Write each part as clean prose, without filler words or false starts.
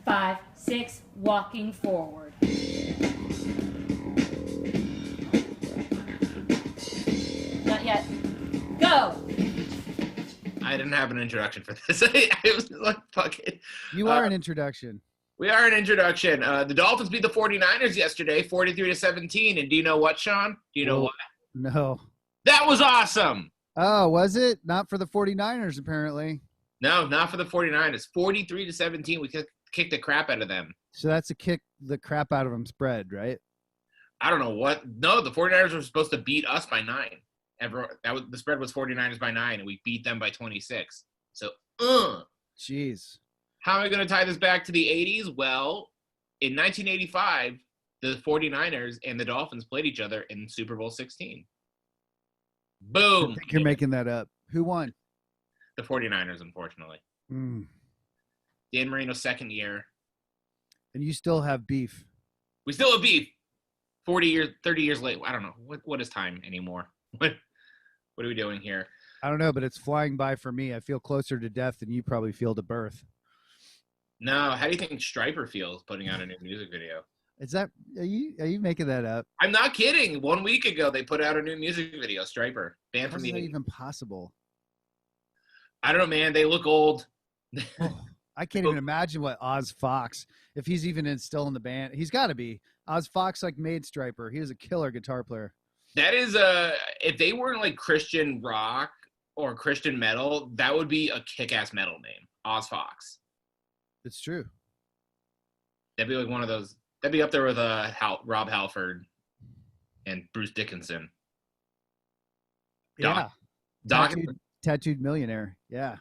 5, 6, walking forward. Not yet. Go! I didn't have an introduction for this. I was like, fuck it. You are an introduction. We are an introduction. The Dolphins beat the 49ers yesterday, 43-17. And do you know what, Sean? Do you know what? No. That was awesome. Oh, was it? Not for the 49ers, apparently. No, not for the 49ers. 43-17. We kicked the crap out of them. So that's a kick the crap out of them spread, right? I don't know what. No, the 49ers were supposed to beat us by 9. The spread was 49ers by 9, and we beat them by 26. So, Jeez. How am I going to tie this back to the 80s? Well, in 1985, the 49ers and the Dolphins played each other in Super Bowl 16. Boom. I think you're making that up. Who won? The 49ers, unfortunately. Dan Marino's second year. And you still have beef. We still have beef. 30 years late. I don't know. What is time anymore? What are we doing here? I don't know, but it's flying by for me. I feel closer to death than you probably feel to birth. No, how do you think Stryper feels putting out a new music video? Are you making that up? I'm not kidding. 1 week ago, they put out a new music video, Stryper. Banned from the. How is that even possible? I don't know, man. They look old. I can't even imagine what Oz Fox, if he's even still in the band. He's got to be. Oz Fox made Stryper. He was a killer guitar player. That is if they weren't like Christian rock or Christian metal, that would be a kick-ass metal name, Oz Fox. It's true. That'd be like one of those. That'd be up there with Rob Halford and Bruce Dickinson. Yeah. Tattooed millionaire. Yeah.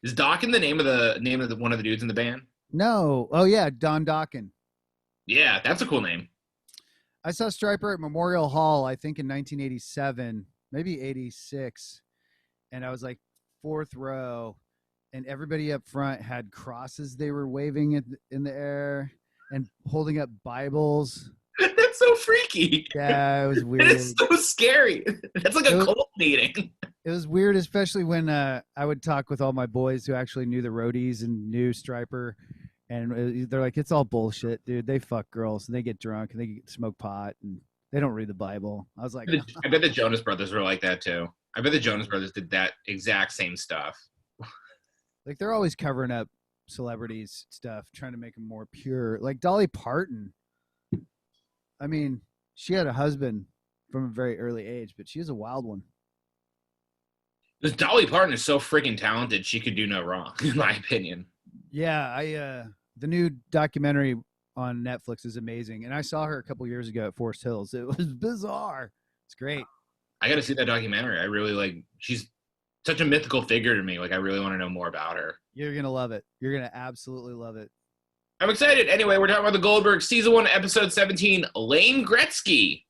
Is Dokken the name of one of the dudes in the band? No. Oh yeah, Don Dokken. Yeah, that's a cool name. I saw Stryper at Memorial Hall, I think in 1987, maybe 86. And I was like fourth row, and everybody up front had crosses they were waving in the air and holding up Bibles. That's so freaky. Yeah, it was weird. It's so scary. That's like a cult meeting. It was weird, especially when I would talk with all my boys who actually knew the roadies and knew Stryper. And they're like, it's all bullshit, dude. They fuck girls and they get drunk and they smoke pot and they don't read the Bible. I was like, I bet the Jonas Brothers were like that too. I bet the Jonas Brothers did that exact same stuff. Like they're always covering up celebrities stuff, trying to make them more pure. Like Dolly Parton. I mean, she had a husband from a very early age, but she was a wild one. This Dolly Parton is so freaking talented. She could do no wrong, in my opinion. Yeah, the new documentary on Netflix is amazing, and I saw her a couple years ago at Forest Hills. It was bizarre. It's great. I got to see that documentary. I really she's such a mythical figure to me. Like, I really want to know more about her. You're gonna love it. You're gonna absolutely love it. I'm excited. Anyway, we're talking about the Goldbergs, season 1, episode 17, Lane Gretzky.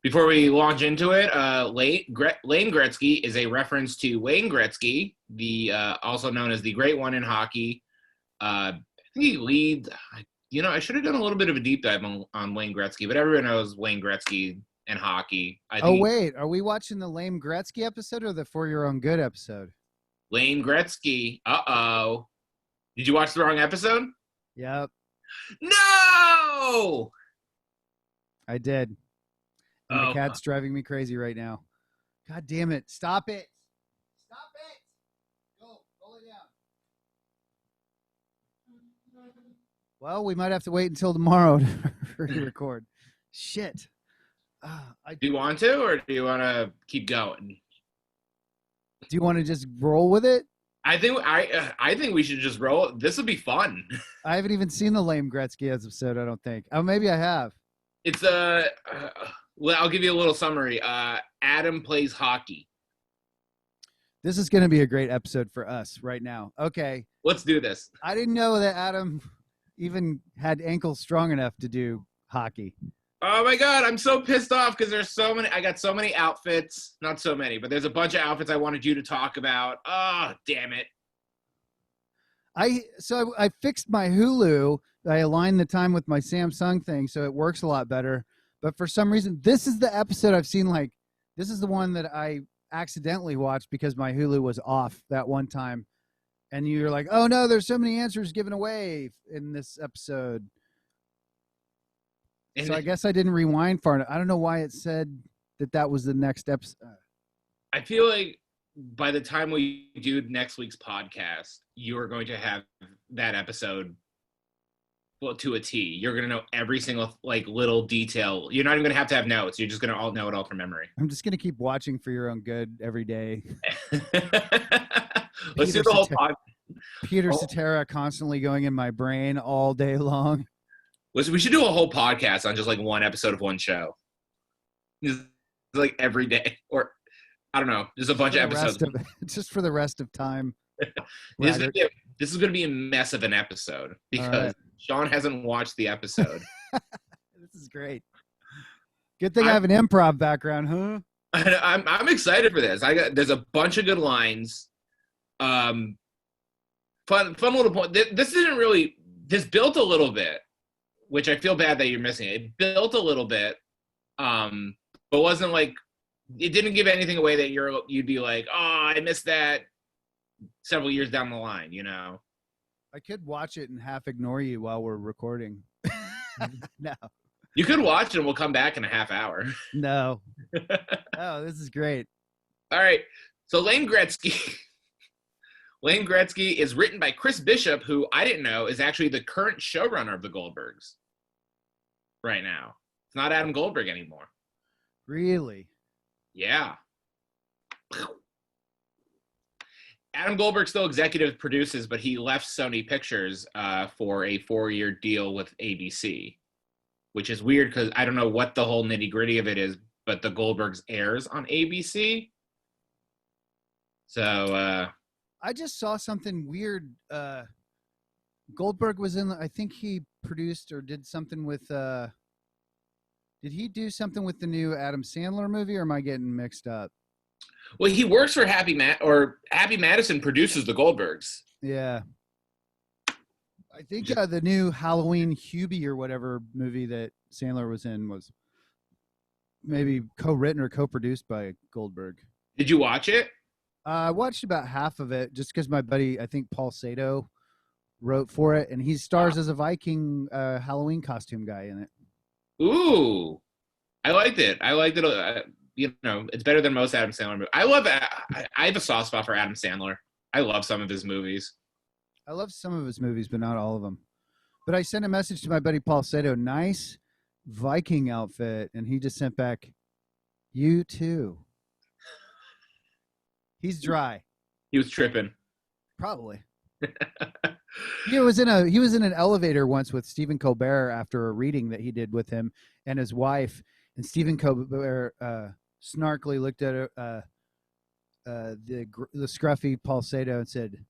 Before we launch into it, Lane Gretzky is a reference to Wayne Gretzky, the also known as the Great One in hockey. I think he leads. I should have done a little bit of a deep dive on Wayne Gretzky, but everyone knows Wayne Gretzky and hockey. Wait, are we watching the Lame Gretzky episode or the For Your Own Good episode? Lane Gretzky. Uh-oh. Did you watch the wrong episode? Yep. No! I did. And the cat's driving me crazy right now. God damn it. Stop it. Stop it. Go lay down. Well, we might have to wait until tomorrow to record. Shit. Do you want to, or do you want to keep going? Do you want to just roll with it? I think we should just roll. This would be fun. I haven't even seen the Lame Gretzky episode, I don't think. Oh, maybe I have. It's well, I'll give you a little summary. Adam plays hockey. This is going to be a great episode for us right now. Okay. Let's do this. I didn't know that Adam even had ankles strong enough to do hockey. Oh my God, I'm so pissed off because there's so many. I got so many outfits. Not so many, but there's a bunch of outfits I wanted you to talk about. Oh, damn it. So I fixed my Hulu. I aligned the time with my Samsung thing, so it works a lot better. But for some reason, this is the episode I've seen. This is the one that I accidentally watched because my Hulu was off that one time, and you're like, oh no, there's so many answers given away in this episode. And So I guess I didn't rewind far enough. I don't know why it said that was the next episode. I feel like by the time we do next week's podcast, you are going to have that episode to a T. You're going to know every single like little detail. You're not even going to have notes. You're just going to all know it all from memory. I'm just going to keep watching for your own good every day. Let's do the whole podcast. Peter Cetera constantly going in my brain all day long. We should do a whole podcast on just like one episode of one show. Just like every day. Or I don't know. Just a bunch of episodes. Just for the rest of time. This is going to be a mess of an episode because Sean hasn't watched the episode. This is great. Good thing I have an improv background, huh? I'm excited for this. There's a bunch of good lines. Fun little point. This built a little bit, which I feel bad that you're missing. It built a little bit, but wasn't like it didn't give anything away that you'd be like, oh, I missed that several years down the line, you know. I could watch it and half ignore you while we're recording. No. You could watch it and we'll come back in a half hour. No. Oh, this is great. All right. So Lane Gretzky. Lane Gretzky is written by Chris Bishop, who I didn't know is actually the current showrunner of the Goldbergs right now. It's not Adam Goldberg anymore. Really? Yeah. Adam Goldberg still executive produces, but he left Sony Pictures for a 4-year deal with ABC, which is weird because I don't know what the whole nitty-gritty of it is, but the Goldbergs airs on ABC. So I just saw something weird. Goldberg was I think he produced or did something with did he do something with the new Adam Sandler movie, or am I getting mixed up? Well, he works for Happy Madison produces the Goldbergs. Yeah. I think the new Halloween Hubie or whatever movie that Sandler was in was maybe co-written or co-produced by Goldberg. Did you watch it? I watched about half of it just because my buddy, I think Paul Sato, wrote for it, and he stars as a Viking Halloween costume guy in it. Ooh, I liked it. You know, it's better than most Adam Sandler movies. I have a soft spot for Adam Sandler. I love some of his movies. I love some of his movies, but not all of them. But I sent a message to my buddy Paul Sato, nice Viking outfit, and he just sent back, you too. He's dry. He was tripping. Probably. He was in an elevator once with Stephen Colbert after a reading that he did with him and his wife, and Stephen Colbert snarkily looked at the scruffy Paul Sato and said,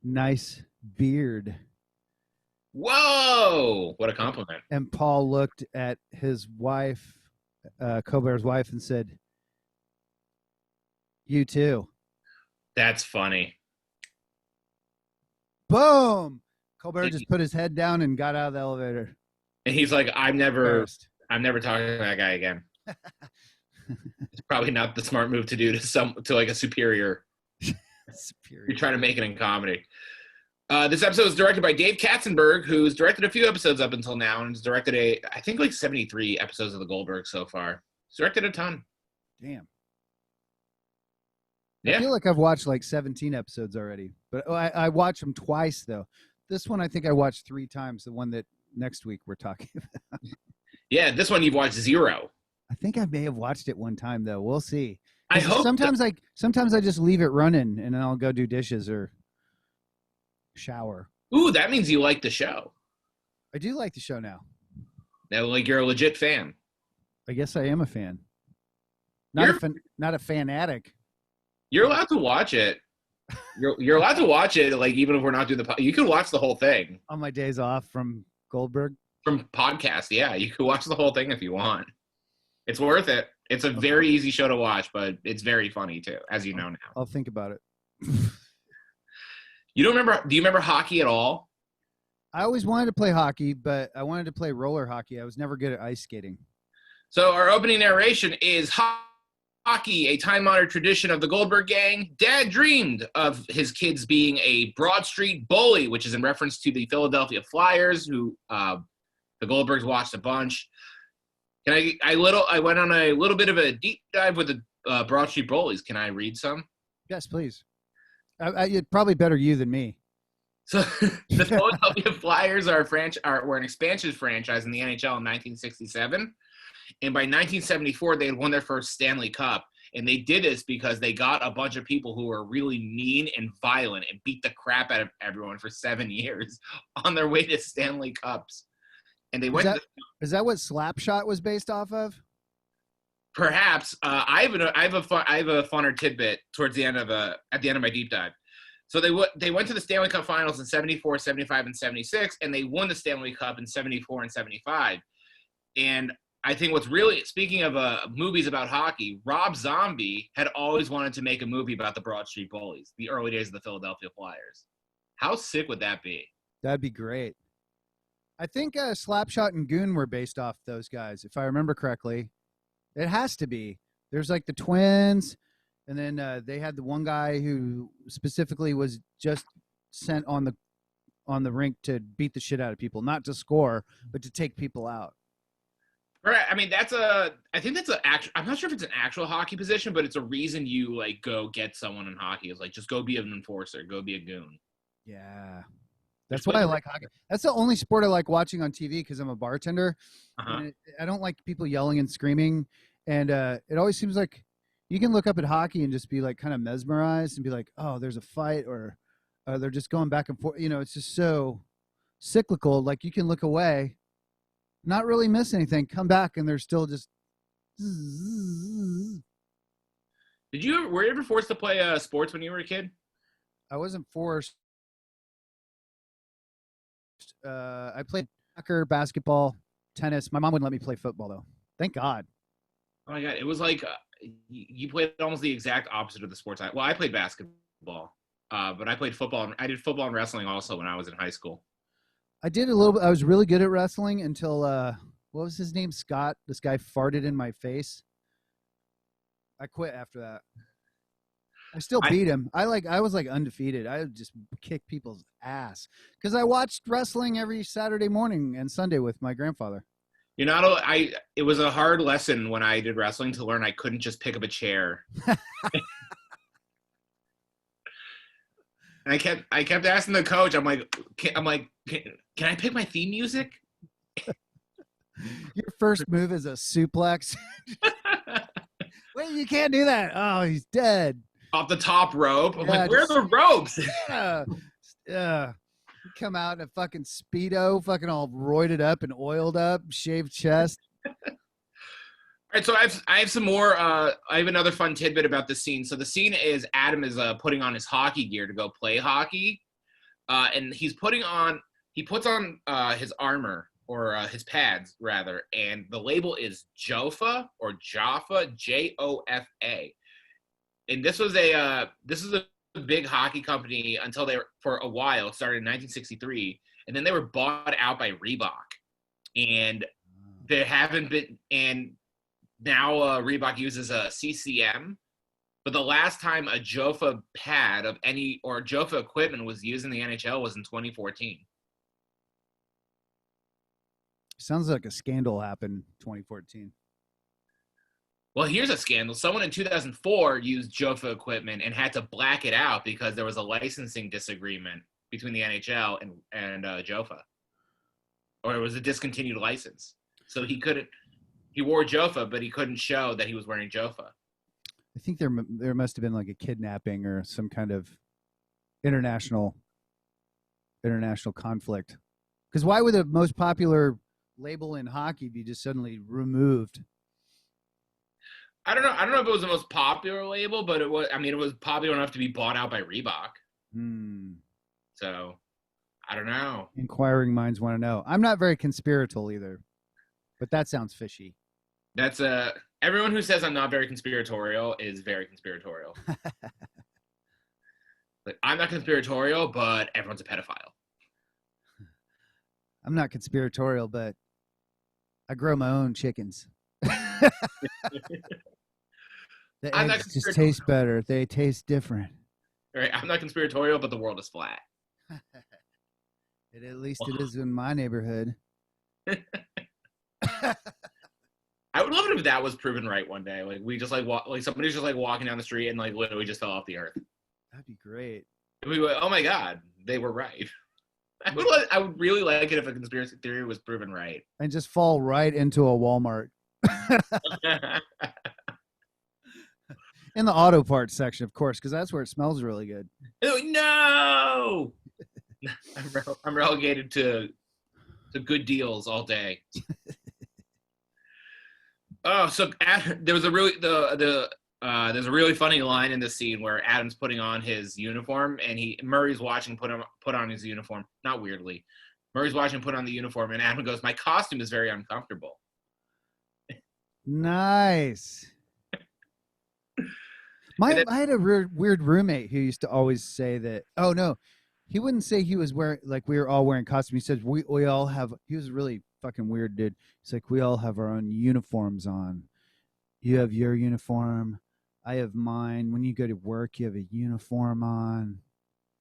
"Nice beard." Whoa! What a compliment. And Paul looked at his wife, Colbert's wife, and said, "You too." That's funny. Boom! Colbert just put his head down and got out of the elevator. And he's like, I'm never talking to that guy again. It's probably not the smart move to do to like a superior. You're trying to make it in comedy. This episode was directed by Dave Katzenberg, who's directed a few episodes up until now, and has directed I think like 73 episodes of the Goldbergs so far. He's directed a ton. Damn. Yeah. I feel like I've watched like 17 episodes already, but I watched them twice though. This one I think I watched 3 times. The one that next week we're talking about. Yeah, this one you've watched 0. I think I may have watched it one time though. We'll see. I hope. Sometimes I just leave it running and then I'll go do dishes or shower. Ooh, that means you like the show. I do like the show now. Now, like you're a legit fan. I guess I am a fan. Not a fanatic. You're allowed to watch it. You're allowed to watch it, like even if we're not doing you can watch the whole thing on my days off from Goldberg. From podcast, yeah, you can watch the whole thing if you want. It's worth it. It's a very easy show to watch, but it's very funny too, as you know now. I'll think about it. Do you remember hockey at all? I always wanted to play hockey, but I wanted to play roller hockey. I was never good at ice skating. So our opening narration is hockey, a time-honored tradition of the Goldberg gang, Dad dreamed of his kids being a Broad Street bully, which is in reference to the Philadelphia Flyers, who the Goldbergs watched a bunch. I went on a little bit of a deep dive with the Broad Street Bullies. Can I read some? Yes, please. You'd probably better you than me. So the Philadelphia Flyers were an expansion franchise in the NHL in 1967. And by 1974, they had won their first Stanley Cup. And they did this because they got a bunch of people who were really mean and violent and beat the crap out of everyone for 7 years on their way to Stanley Cups. And they went. Is that what Slapshot was based off of? Perhaps. I have a funner tidbit at the end of my deep dive. So they went to the Stanley Cup Finals in 74, 75, and 76, and they won the Stanley Cup in 74 and 75. And I think what's really, speaking of movies about hockey, Rob Zombie had always wanted to make a movie about the Broad Street Bullies, the early days of the Philadelphia Flyers. How sick would that be? That'd be great. I think Slapshot and Goon were based off those guys, if I remember correctly. It has to be. There's like the twins, and then they had the one guy who specifically was just sent on the rink to beat the shit out of people, not to score, but to take people out. Right. I mean, I think that's I'm not sure if it's an actual hockey position, but it's a reason you like go get someone in hockey is like, just go be an enforcer, go be a goon. Yeah. That's why I like hockey. That's the only sport I like watching on TV because I'm a bartender. And I don't like people yelling and screaming. And it always seems like you can look up at hockey and just be like kind of mesmerized and be like, oh, there's a fight, or they're just going back and forth. You know, it's just so cyclical. Like you can look away, not really miss anything, come back, and they're still just. Were you ever forced to play sports when you were a kid? I wasn't forced. I played soccer, basketball, tennis. My mom wouldn't let me play football though. Thank God. Oh my God. It was like you played almost the exact opposite of the sports. I played basketball, but I played football. And I did football and wrestling also when I was in high school. I did a little bit. I was really good at wrestling until, what was his name? Scott. This guy farted in my face. I quit after that. I still beat him. I was like undefeated. I would just kick people's ass because I watched wrestling every Saturday morning and Sunday with my grandfather. It was a hard lesson when I did wrestling to learn I couldn't just pick up a chair. And I kept asking the coach, I'm like, can I pick my theme music? Your first move is a suplex. Wait, you can't do that. Oh, he's dead. Off the top rope. I'm like, where are the ropes? Yeah. Come out in a fucking Speedo, fucking all roided up and oiled up, shaved chest. All right, so I have some more. I have another fun tidbit about the scene. So the scene is Adam is putting on his hockey gear to go play hockey, and he puts on his armor or his pads rather, and the label is Jofa or Jaffa, Jofa. And this is a big hockey company until for a while. It started in 1963, and then they were bought out by Reebok, and there haven't been. And now Reebok uses a CCM, but the last time a Jofa pad or Jofa equipment was used in the NHL was in 2014. Sounds like a scandal happened in 2014. Well, here's a scandal. Someone in 2004 used Jofa equipment and had to black it out because there was a licensing disagreement between the NHL and Jofa. Or it was a discontinued license. So he wore Jofa, but he couldn't show that he was wearing Jofa. I think there must have been like a kidnapping or some kind of international conflict. Because why would the most popular label in hockey be just suddenly removed? I don't know if it was the most popular label, but it was popular enough to be bought out by Reebok. So, I don't know. Inquiring minds want to know. I'm not very conspiratorial either, but that sounds fishy. That's everyone who says I'm not very conspiratorial is very conspiratorial. Like, I'm not conspiratorial, but everyone's a pedophile. I'm not conspiratorial, but I grow my own chickens. The I'm not eggs just conspiratorial. taste better. They taste different. Right? I'm not conspiratorial, but the world is flat. At least it is in my neighborhood. I would love it if that was proven right one day. Like we just like somebody's just like walking down the street and like literally just fell off the earth. That'd be great. And we went, oh my god, they were right. I would really like it if a conspiracy theory was proven right. And just fall right into a Walmart. In the auto parts section, of course, because that's where it smells really good. Oh, no! I'm relegated to good deals all day. Oh, so there was a really there's a really funny line in the scene where Adam's putting on his uniform and Murray's watching put on his uniform. Not weirdly, Murray's watching put on the uniform and Adam goes, "My costume is very uncomfortable." Nice. I had a weird roommate who used to always say that. Oh no, he wouldn't say he was wearing like we were all wearing costumes. He said we all have. He was a really fucking weird dude. He's like, we all have our own uniforms on. You have your uniform. I have mine. When you go to work, you have a uniform on.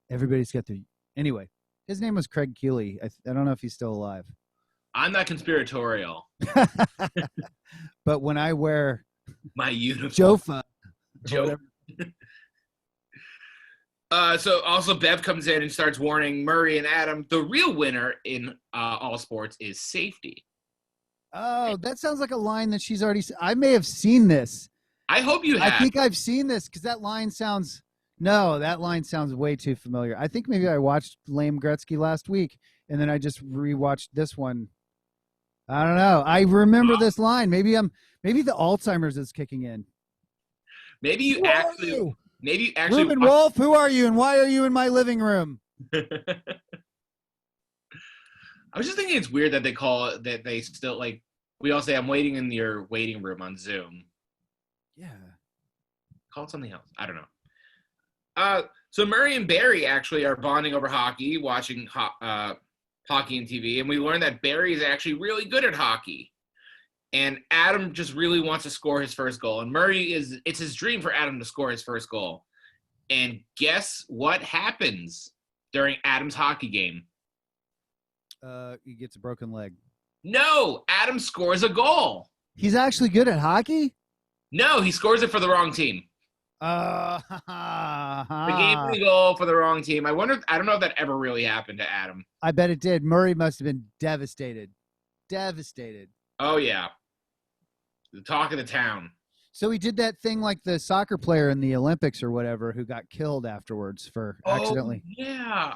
Everybody's got their. Anyway, his name was Craig Keeley. I don't know if he's still alive. I'm not conspiratorial. But when I wear my uniform, Jofa. Joe. So also Bev comes in and starts warning Murray and Adam, the real winner in all sports is safety. Oh, that sounds like a line that she's already. I may have seen this. I hope you have. I think I've seen this because that line sounds. No, that line sounds way too familiar. I think maybe I watched Lame Gretzky last week and then I just rewatched this one. I don't know. I remember this line. Maybe the Alzheimer's is kicking in. Maybe you actually. Reuben Wolf, who are you and why are you in my living room? I was just thinking it's weird that they call it that they still like we all say I'm waiting in your waiting room on Zoom. Yeah. Call it something else. I don't know. So Murray and Barry actually are bonding over hockey, watching hockey and TV, and we learned that Barry is actually really good at hockey. And Adam just really wants to score his first goal. And it's his dream for Adam to score his first goal. And guess what happens during Adam's hockey game? He gets a broken leg. No, Adam scores a goal. He's actually good at hockey? No, he scores it for the wrong team. The game goal for the wrong team. I don't know if that ever really happened to Adam. I bet it did. Murray must have been devastated. Devastated. Oh, yeah. The talk of the town. So he did that thing like the soccer player in the Olympics or whatever who got killed afterwards for accidentally. Yeah.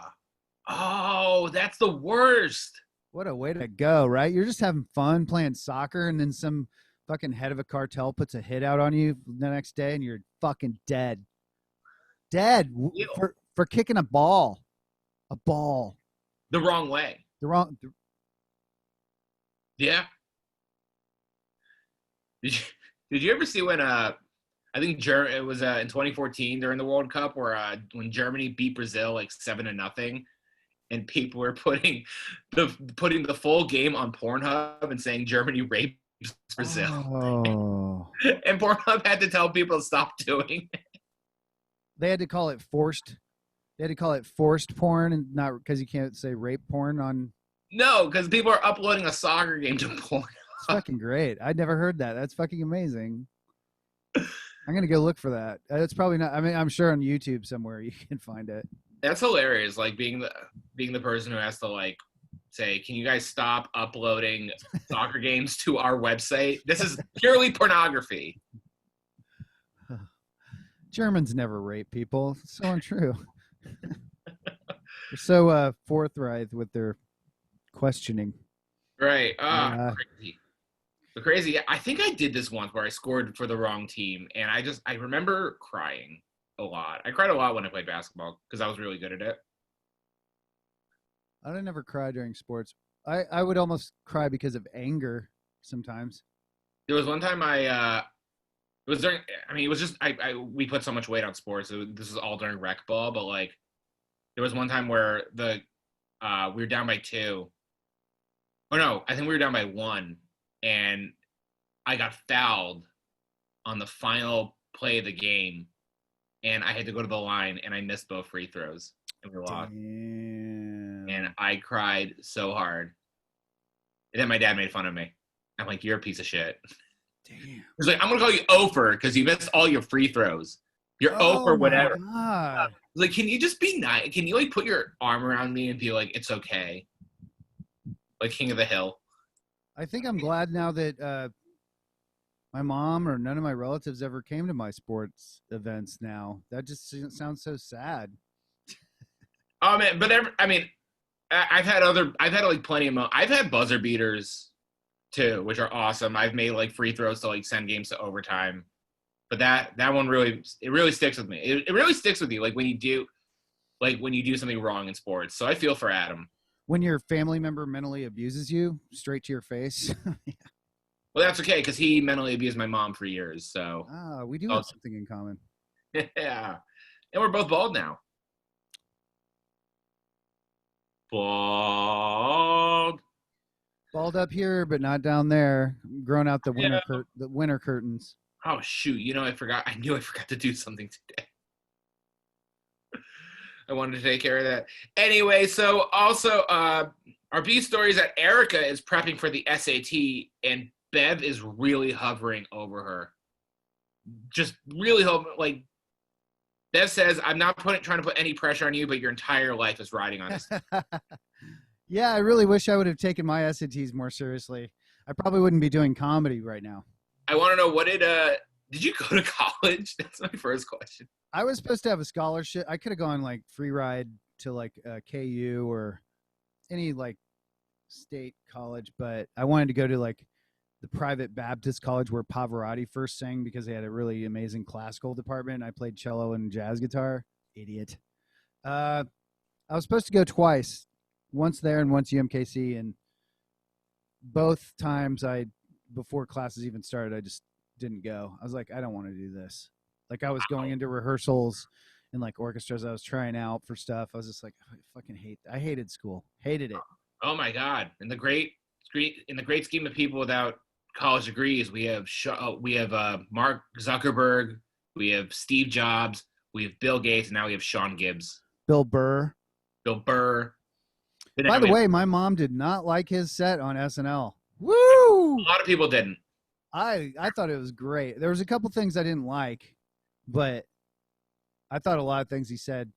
Oh, that's the worst. What a way to go, right? You're just having fun playing soccer and then some fucking head of a cartel puts a hit out on you the next day and you're fucking dead. Dead for kicking a ball. A ball. The wrong way. Yeah. Did you ever see when I think it was in 2014 during the World Cup where when Germany beat Brazil like 7-0 and people were putting the full game on Pornhub and saying Germany raped Brazil. Oh. And Pornhub had to tell people to stop doing it. They had to call it forced. They had to call it forced porn and not because you can't say rape porn on. No, because people are uploading a soccer game to Pornhub. It's fucking great. I'd never heard that. That's fucking amazing. I'm gonna go look for that. It's probably not. I mean, I'm sure on YouTube somewhere you can find it. That's hilarious. Like being the person who has to like say, "Can you guys stop uploading soccer games to our website? This is purely pornography." Germans never rape people. It's so untrue. They're so forthright with their questioning. Right. Crazy. But crazy. I think I did this once where I scored for the wrong team, and I remember crying a lot. I cried a lot when I played basketball because I was really good at it. I don't never cry during sports. I would almost cry because of anger sometimes. There was one time it was during. I mean, it was just we put so much weight on sports. This is all during rec ball, but like there was one time where we were down by 2. Oh no, I think we were down by 1, and I got fouled on the final play of the game, and I had to go to the line, and I missed both free throws, and we lost. Damn. And I cried so hard. And then my dad made fun of me. I'm like, you're a piece of shit. Damn. He's like, I'm going to call you Ofer because you missed all your free throws. You're Ofer, whatever. God. Like, can you just be nice? Can you, like, put your arm around me and be like, it's okay? Like King of the Hill. I think I'm glad now that my mom or none of my relatives ever came to my sports events now. That just sounds so sad. Oh, man. But, I've had like plenty of I've had buzzer beaters too, which are awesome. I've made like free throws to like send games to overtime, but that one really sticks with me. It really sticks with you, like when you do something wrong in sports. So I feel for Adam. When your family member mentally abuses you straight to your face. Yeah. Well, that's okay because he mentally abused my mom for years. So We do have something in common. yeah, and we're both bald now. Bald up here, but not down there. Grown out the winter curtains. Oh shoot! I forgot. I knew I forgot to do something today. I wanted to take care of that. Anyway, so also our B story is that Erica is prepping for the SAT, and Bev is really hovering over her. Just really hovering. Like Bev says, "I'm not trying to put any pressure on you, but your entire life is riding on this." Yeah, I really wish I would have taken my SATs more seriously. I probably wouldn't be doing comedy right now. I want to know, did you go to college? That's my first question. I was supposed to have a scholarship. I could have gone like free ride to like KU or any like state college, but I wanted to go to like the private Baptist college where Pavarotti first sang because they had a really amazing classical department. I played cello and jazz guitar. Idiot. I was supposed to go twice. Once there and once UMKC, and both times before classes even started, I just didn't go. I was like, I don't want to do this. Like I was going into rehearsals and like orchestras. I was trying out for stuff. I was just like, I hated school. Hated it. Oh my God. In the great scheme of people without college degrees, we have Mark Zuckerberg, we have Steve Jobs, we have Bill Gates, and now we have Sean Gibbs. Bill Burr. By the way, my mom did not like his set on SNL. Woo! A lot of people didn't. I thought it was great. There was a couple things I didn't like, but I thought a lot of things he said.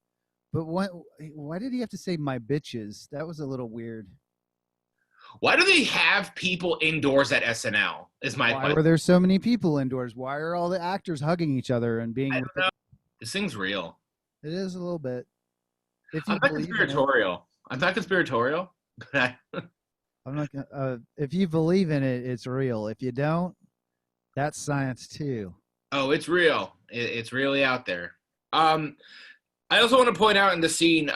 But why did he have to say my bitches? That was a little weird. Why do they have people indoors at SNL? Is my question. Why were there so many people indoors? Why are all the actors hugging each other and being? I don't know. This thing's real. It is a little bit. I'm not conspiratorial. I'm not conspiratorial. I'm not. If you believe in it, it's real. If you don't, that's science too. Oh, it's real. It's really out there. I also want to point out in the scene,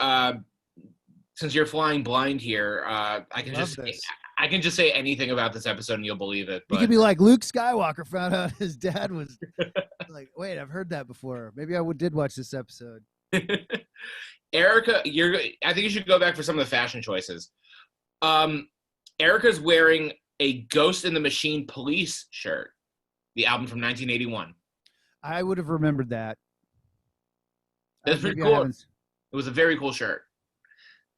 since you're flying blind here, I can just say anything about this episode and you'll believe it. But you could be like, Luke Skywalker found out his dad was like, wait, I've heard that before. Maybe I did watch this episode. Erica, I think you should go back for some of the fashion choices. Erica's wearing a Ghost in the Machine police shirt, the album from 1981. I would have remembered that. That's pretty cool. It was a very cool shirt.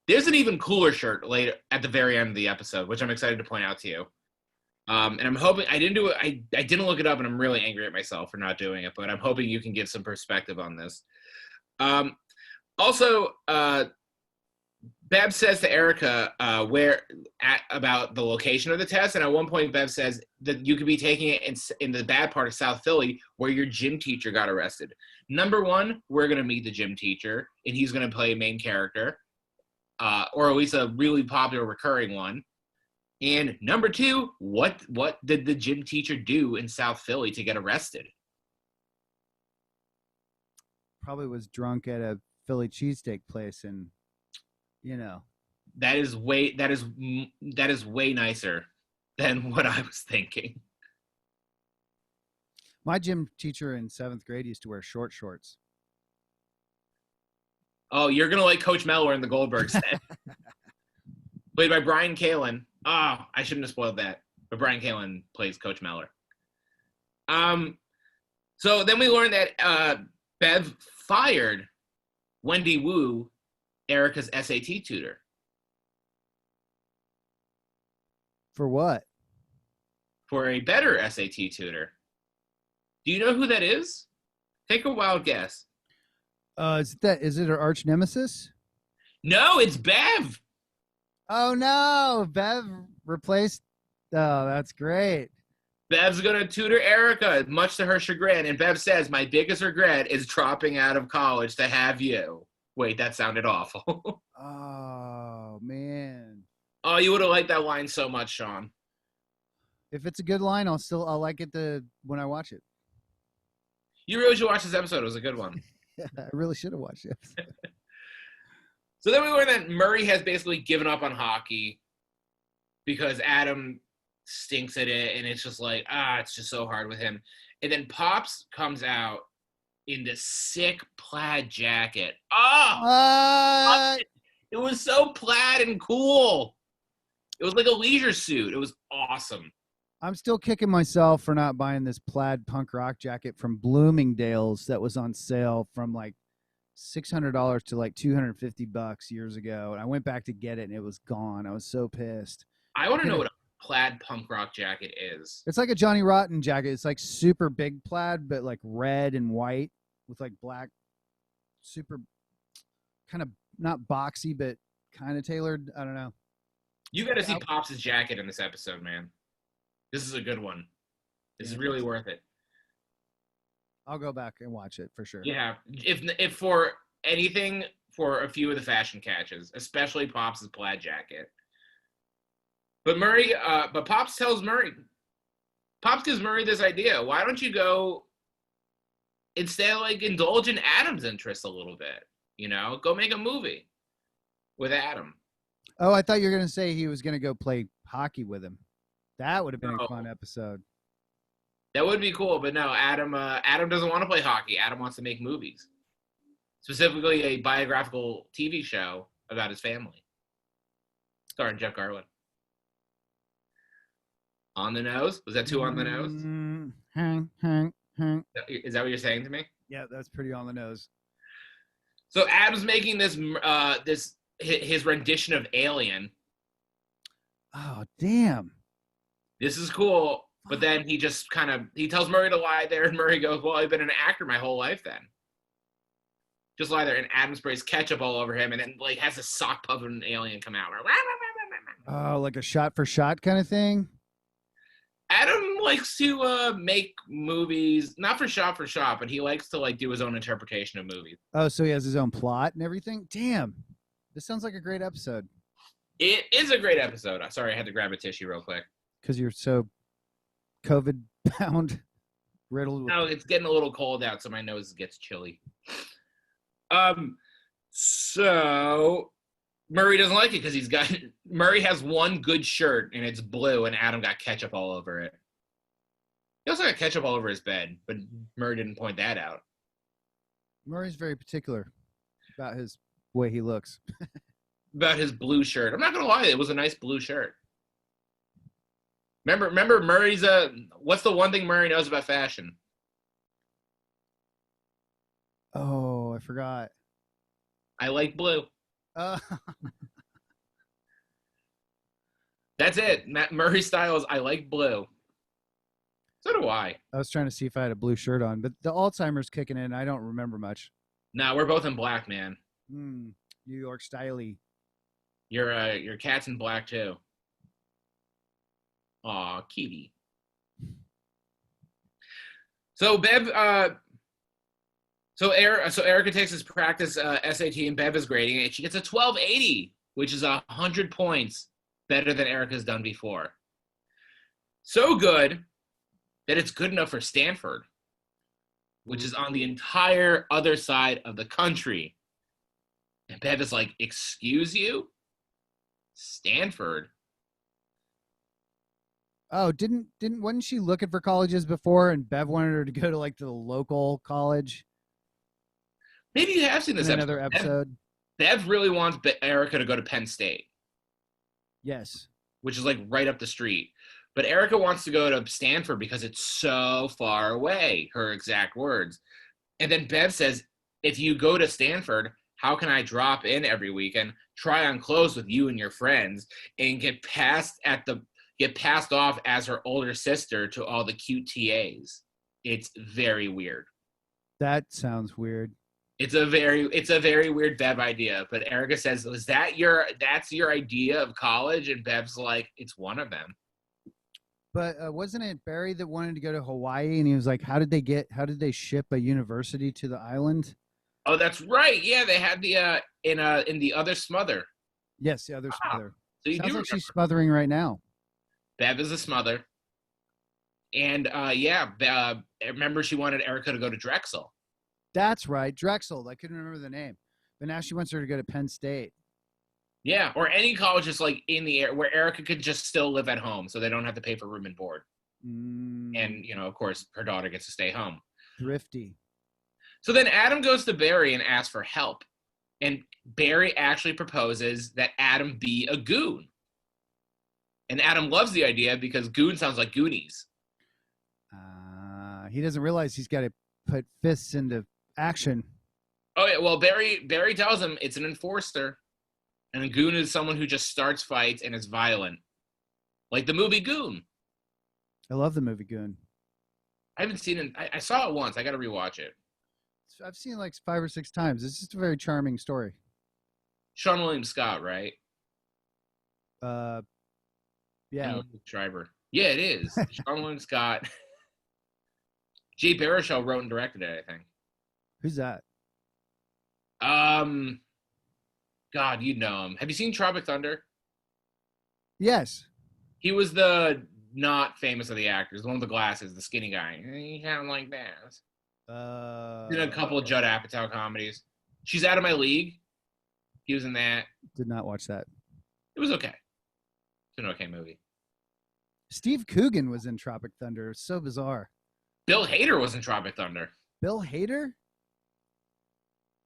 There's an even cooler shirt later at the very end of the episode, which I'm excited to point out to you. And I'm hoping I didn't look it up, and I'm really angry at myself for not doing it. But I'm hoping you can give some perspective on this. Also, Bev says to Erica about the location of the test, and at one point Bev says that you could be taking it in the bad part of South Philly where your gym teacher got arrested. Number one, we're going to meet the gym teacher, and he's going to play a main character, or at least a really popular recurring one. And number two, what did the gym teacher do in South Philly to get arrested? Probably was drunk at a Philly cheesesteak place, and that is way nicer than what I was thinking. My gym teacher in 7th grade used to wear short shorts. Oh, you're gonna like Coach Mellor in the Goldbergs, played by Brian Kalin. Oh, I shouldn't have spoiled that, but Brian Kalin plays Coach Mellor. So then we learned that Bev fired Wendy Wu, Erica's SAT tutor. For what? For a better SAT tutor. Do you know who that is? Take a wild guess. Is it her arch nemesis? No, it's Bev. Oh no, Bev replaced. Oh, that's great. Bev's gonna tutor Erica, much to her chagrin, and Bev says, "My biggest regret is dropping out of college to have you." Wait, that sounded awful. Oh man. Oh, you would have liked that line so much, Sean. If it's a good line, I'll like it when I watch it. You really should watch this episode. It was a good one. I really should have watched it. So then we learned that Murray has basically given up on hockey because Adam stinks at it, and it's just like, it's just so hard with him. And then Pops comes out in this sick plaid jacket. It was so plaid and cool. It was like a leisure suit. It was awesome. I'm still kicking myself for not buying this plaid punk rock jacket from Bloomingdale's that was on sale from like $600 to like $250 years ago. And I went back to get it and it was gone. I was so pissed. I want to know what a plaid punk rock jacket is. It's like a Johnny Rotten jacket. It's like super big plaid, but like red and white with like black, super kind of not boxy, but kind of tailored. I don't know. You got to see Pops' jacket in this episode, man. This is a good one. This is really worth it. I'll go back and watch it for sure. Yeah, if for anything, for a few of the fashion catches, especially Pops' plaid jacket. But Pops tells Murray. Pops gives Murray this idea. Why don't you go instead of like indulge in Adam's interests a little bit? You know, go make a movie with Adam. Oh, I thought you were gonna say he was gonna go play hockey with him. That would have been a fun episode. That would be cool, but no, Adam doesn't want to play hockey. Adam wants to make movies. Specifically a biographical TV show about his family. Starring Jeff Garlin. On the nose? Was that too on the nose? Is that what you're saying to me? Yeah, that's pretty on the nose. So Adam's making this his rendition of Alien. Oh, damn. This is cool, but then he just he tells Murray to lie there, and Murray goes, "Well, I've been an actor my whole life then." Just lie there, and Adam sprays ketchup all over him, and then like has a sock puppet of an alien come out. Oh, like a shot-for-shot kind of thing? Adam likes to make movies, not for shot, but he likes to like do his own interpretation of movies. Oh, so he has his own plot and everything? Damn. This sounds like a great episode. It is a great episode. Sorry, I had to grab a tissue real quick. Because you're so COVID-bound, riddled with... No, it's getting a little cold out, so my nose gets chilly. So Murray doesn't like it because Murray has one good shirt, and it's blue, and Adam got ketchup all over it. He also got ketchup all over his bed, but Murray didn't point that out. Murray's very particular about his way he looks. About his blue shirt. I'm not going to lie, it was a nice blue shirt. Remember Murray's what's the one thing Murray knows about fashion? Oh, I forgot. I like blue. That's it. Murray's style is I like blue. So do I. I was trying to see if I had a blue shirt on, but the Alzheimer's kicking in. I don't remember much. No, we're both in black, man. New York styley. Your cat's in black too. Aw, kitty. So Bev, so Erica takes his practice SAT and Bev is grading it. She gets a 1280, which is 100 points better than Erica's done before. So good that it's good enough for Stanford, which is on the entire other side of the country. And Bev is like, "Excuse you? Stanford?" Oh, wasn't she looking for colleges before and Bev wanted her to go to like the local college? Maybe you have seen this another episode. Bev really wants Erica to go to Penn State. Yes. Which is like right up the street. But Erica wants to go to Stanford because it's so far away, her exact words. And then Bev says, if you go to Stanford, how can I drop in every weekend, try on clothes with you and your friends, and get passed off as her older sister to all the cute TAs? It's very weird. That sounds weird. It's a very weird Bev idea. But Erica says, that's your idea of college? And Bev's like, it's one of them. But wasn't it Barry that wanted to go to Hawaii, and he was like, how did they ship a university to the island? Oh, that's right. Yeah, they had the in the other smother. Yes, the other smother. So Sounds like she's smothering right now. Bev is a smother. And remember she wanted Erica to go to Drexel. That's right, Drexel. I couldn't remember the name. But now she wants her to go to Penn State. Yeah, or any college just like in the air where Erica could just still live at home so they don't have to pay for room and board. And, of course, her daughter gets to stay home. Thrifty. So then Adam goes to Barry and asks for help. And Barry actually proposes that Adam be a goon. And Adam loves the idea because goon sounds like Goonies. He doesn't realize he's got to put fists into action. Oh, yeah. Well, Barry tells him it's an enforcer. And a goon is someone who just starts fights and is violent. Like the movie Goon. I love the movie Goon. I haven't seen it. I saw it once. I got to rewatch it. I've seen it like 5 or 6 times. It's just a very charming story. Sean William Scott, right? Yeah. Driver. Yeah, it is. Sean William Scott. Jay Baruchel wrote and directed it, I think. Who's that? God, you know him. Have you seen Tropic Thunder? Yes. He was the not famous of the actors, the one with the glasses, the skinny guy. He sound like that. Did a couple of Judd Apatow comedies. She's Out of My League. He was in that. Did not watch that. It was okay. It's an okay movie. Steve Coogan was in Tropic Thunder. It's so bizarre. Bill Hader was in Tropic Thunder. Bill Hader?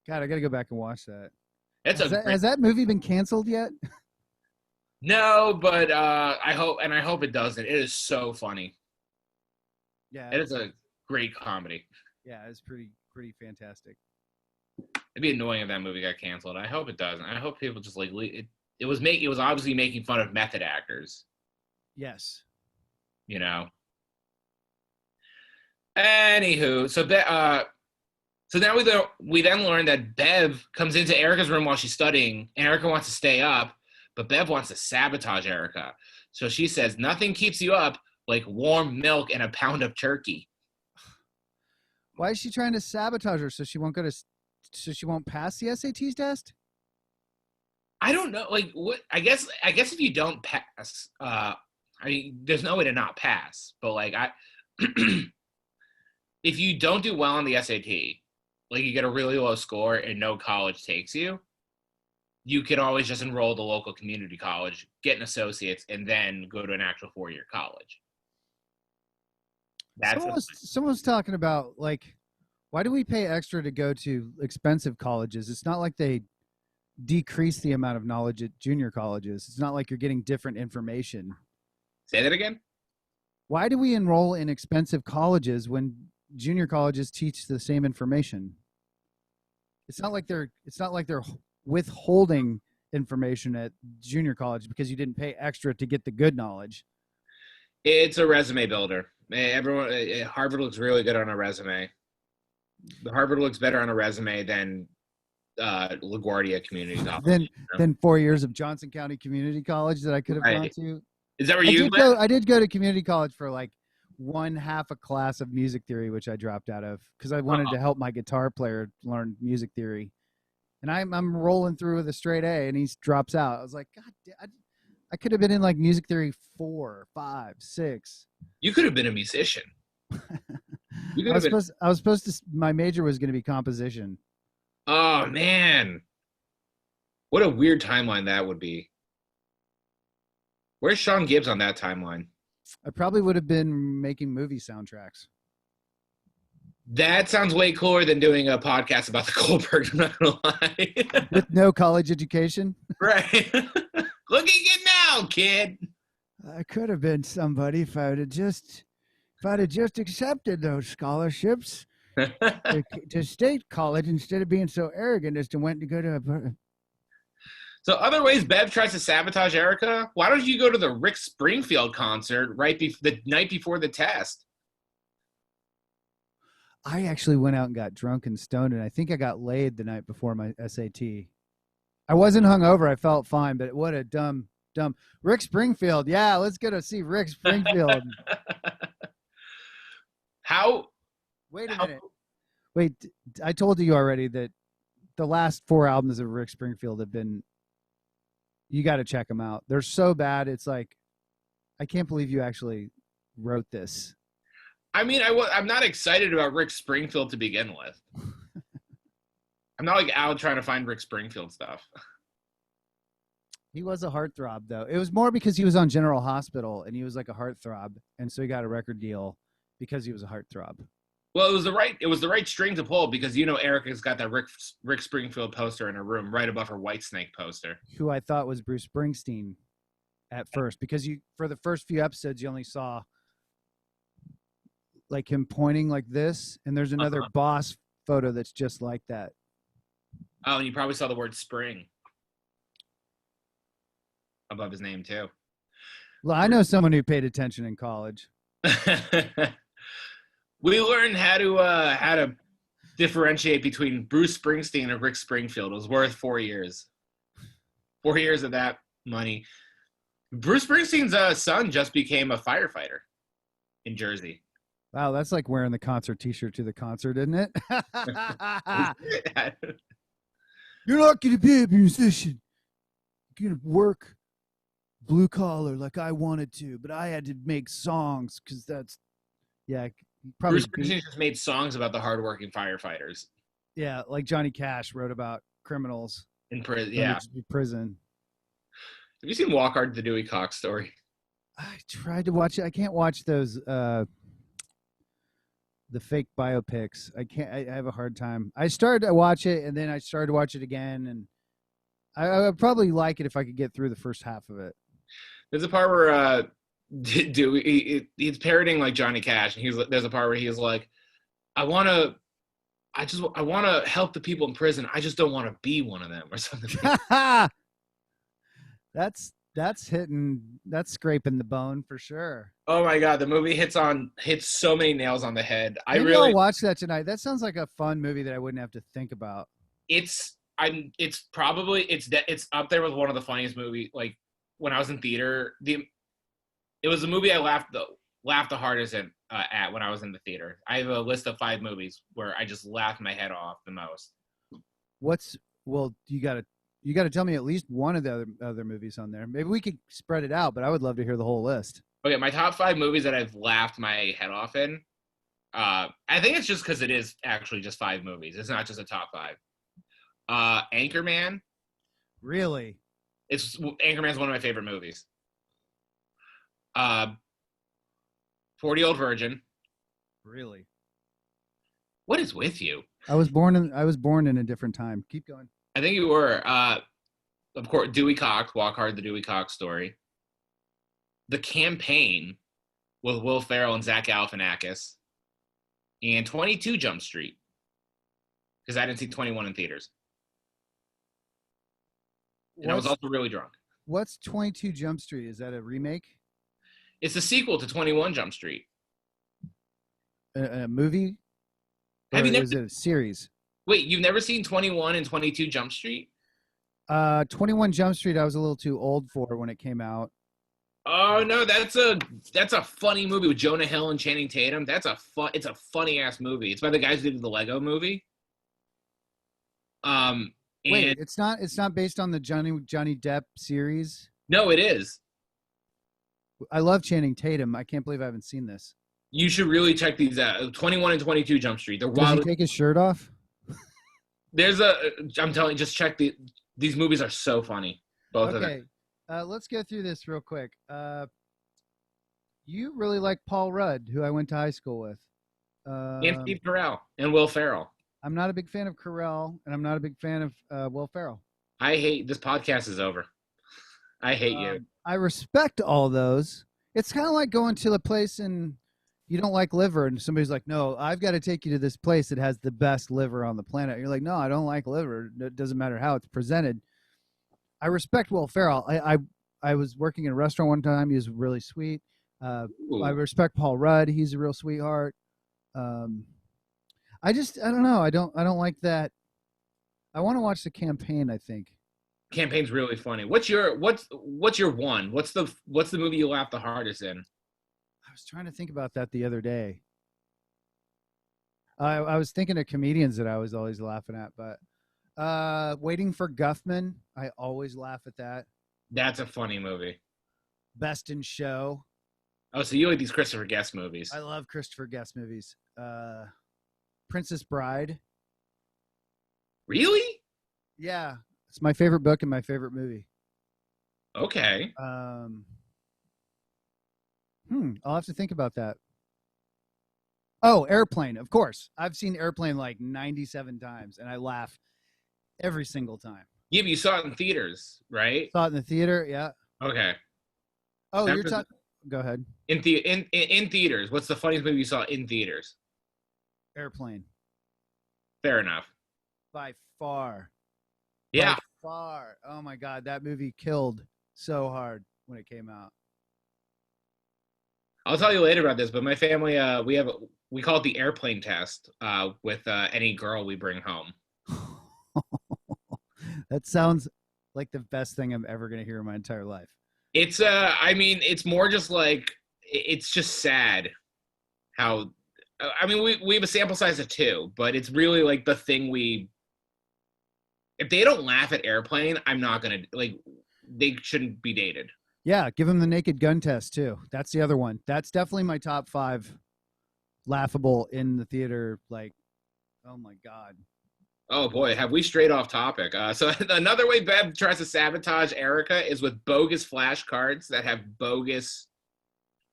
God, I got to go back and watch that. Has that movie been canceled yet? No, but I hope it doesn't. It is so funny. Yeah, it is a great comedy. Yeah, it's pretty fantastic. It'd be annoying if that movie got canceled. I hope it doesn't. I hope people just like it. It was obviously making fun of method actors. Yes. Anywho, so now we then learn that Bev comes into Erica's room while she's studying, and Erica wants to stay up, but Bev wants to sabotage Erica. So she says, nothing keeps you up like warm milk and a pound of turkey. Why is she trying to sabotage her so she won't pass the SAT test? I don't know. Like what? I guess if you don't pass, there's no way to not pass. But like if you don't do well on the SAT, like you get a really low score and no college takes you, you can always just enroll at the local community college, get an associate's, and then go to an actual 4-year college. Someone was talking about, like, why do we pay extra to go to expensive colleges? It's not like they decrease the amount of knowledge at junior colleges. It's not like you're getting different information. Say that again? Why do we enroll in expensive colleges when junior colleges teach the same information? It's not like they're withholding information at junior college because you didn't pay extra to get the good knowledge. It's a resume builder. Harvard looks really good on a resume. Harvard looks better on a resume than LaGuardia Community College. Than 4 years of Johnson County Community College that I could have gone to. Is that where you went? I did go to community college for like one half a class of music theory, which I dropped out of because I wanted to help my guitar player learn music theory. And I'm rolling through with a straight A, and he drops out. I was like, God, I could have been in like music theory 4, 5, 6. You could have been a musician. I was supposed to. My major was going to be composition. Oh man, what a weird timeline that would be. Where's Sean Gibbs on that timeline? I probably would have been making movie soundtracks. That sounds way cooler than doing a podcast about the Goldbergs, I'm not going to lie. With no college education? Right. Look at you now, kid. I could have been somebody if I'd have just accepted those scholarships to state college instead of being so arrogant as to went to go to a. So other ways Bev tries to sabotage Erica. Why don't you go to the Rick Springfield concert the night before the test? I actually went out and got drunk and stoned, and I think I got laid the night before my SAT. I wasn't hungover. I felt fine, but what a dumb. Rick Springfield. Yeah, let's go to see Rick Springfield. Wait a minute. Wait, I told you already that the last 4 albums of Rick Springfield have been. You got to check them out. They're so bad. It's like, I can't believe you actually wrote this. I mean, I'm not excited about Rick Springfield to begin with. I'm not like out trying to find Rick Springfield stuff. He was a heartthrob, though. It was more because he was on General Hospital, and he was like a heartthrob, and so he got a record deal because he was a heartthrob. Well, it was the right string to pull because Erica's got that Rick Springfield poster in her room right above her Whitesnake poster. Who I thought was Bruce Springsteen at first, because for the first few episodes you only saw like him pointing like this, and there's another boss photo that's just like that. Oh, and you probably saw the word spring above his name too. Well, I know someone who paid attention in college. We learned how to differentiate between Bruce Springsteen and Rick Springfield. It was worth 4 years. 4 years of that money. Bruce Springsteen's son just became a firefighter in Jersey. Wow, that's like wearing the concert T-shirt to the concert, isn't it? You're not going to be a musician. You're going to work blue collar like I wanted to, but I had to make songs because that's, yeah. Probably Bruce Springsteen just made songs about the hardworking firefighters. Yeah, like Johnny Cash wrote about criminals in prison. Yeah, prison. Have you seen Walk Hard, the Dewey Cox Story? I tried to watch it. I can't watch those the fake biopics. I can't. I have a hard time. I started to watch it, and then I started to watch it again, and I would probably like it if I could get through the first half of it. There's a part where he's parroting like Johnny Cash, and there's a part where he's like, I want to help the people in prison. I just don't want to be one of them or something. That's scraping the bone for sure. Oh my God, the movie hits so many nails on the head. Maybe I'll watch that tonight. That sounds like a fun movie that I wouldn't have to think about. It's up there with one of the funniest movies. Like when I was in theater, it was the movie I laughed the hardest at when I was in the theater. I have a list of 5 movies where I just laughed my head off the most. You got to tell me at least one of the other movies on there. Maybe we could spread it out, but I would love to hear the whole list. Okay, my top 5 movies that I've laughed my head off in. I think it's just because it is actually just 5 movies. It's not just a top 5. Anchorman. Really? Anchorman's one of my favorite movies. 40-Year-Old Virgin. Really? What is with you? I was born in a different time. Keep going. I think you were. Of course, Dewey Cox, Walk Hard, the Dewey Cox Story. The Campaign with Will Ferrell and Zach Galifianakis. And 22 Jump Street. Because I didn't see 21 in theaters. And I was also really drunk. What's 22 Jump Street? Is that a remake? It's a sequel to 21 Jump Street. A movie? Have you never? Is it a series? Wait, you've never seen 21 and 22 Jump Street? 21 Jump Street I was a little too old for when it came out. Oh no, that's a funny movie with Jonah Hill and Channing Tatum. It's a funny ass movie. It's by the guys who did the Lego movie. Wait, it's not based on the Johnny Depp series? No, it is. I love Channing Tatum. I can't believe I haven't seen this. You should really check these out. 21 and 22 Jump Street. Does he take his shirt off? I'm telling you, just check these movies are so funny. Both of them. Let's go through this real quick. You really like Paul Rudd, who I went to high school with. And Steve Carell and Will Ferrell. I'm not a big fan of Carell, and I'm not a big fan of Will Ferrell. I hate this podcast is over. I hate you. I respect all those. It's kind of like going to a place and you don't like liver, and somebody's like, "No, I've got to take you to this place that has the best liver on the planet." You're like, "No, I don't like liver. It doesn't matter how it's presented." I respect Will Ferrell. I was working in a restaurant one time. He was really sweet. I respect Paul Rudd. He's a real sweetheart. I don't know. I don't like that. I want to watch The Campaign, I think. Campaign's really funny. What's your one? What's the movie you laugh the hardest in? I was trying to think about that the other day. I was thinking of comedians that I was always laughing at, but Waiting for Guffman, I always laugh at that. That's a funny movie. Best in Show. Oh, so you like these Christopher Guest movies? I love Christopher Guest movies. Princess Bride. Really? Yeah, it's my favorite book and my favorite movie. Okay. I'll have to think about that. Oh, Airplane, of course. I've seen Airplane like 97 times, and I laugh every single time. Yeah, but you saw it in theaters, right? Saw it in the theater, yeah. Okay. Oh, you're talking. Go ahead. In theaters, what's the funniest movie you saw in theaters? Airplane. Fair enough. By far. Yeah. By far. Oh my God, that movie killed so hard when it came out. I'll tell you later about this, but my family, we call it the airplane test with any girl we bring home. That sounds like the best thing I'm ever going to hear in my entire life. It's it's more just like, it's just sad how, we have a sample size of 2, but it's really like the thing if they don't laugh at Airplane, I'm not going to, they shouldn't be dated. Yeah, give him the Naked Gun test too. That's the other one. That's definitely my top 5 laughable in the theater. Like, oh my God. Oh boy, have we strayed off topic. So another way Bev tries to sabotage Erica is with bogus flashcards that have bogus.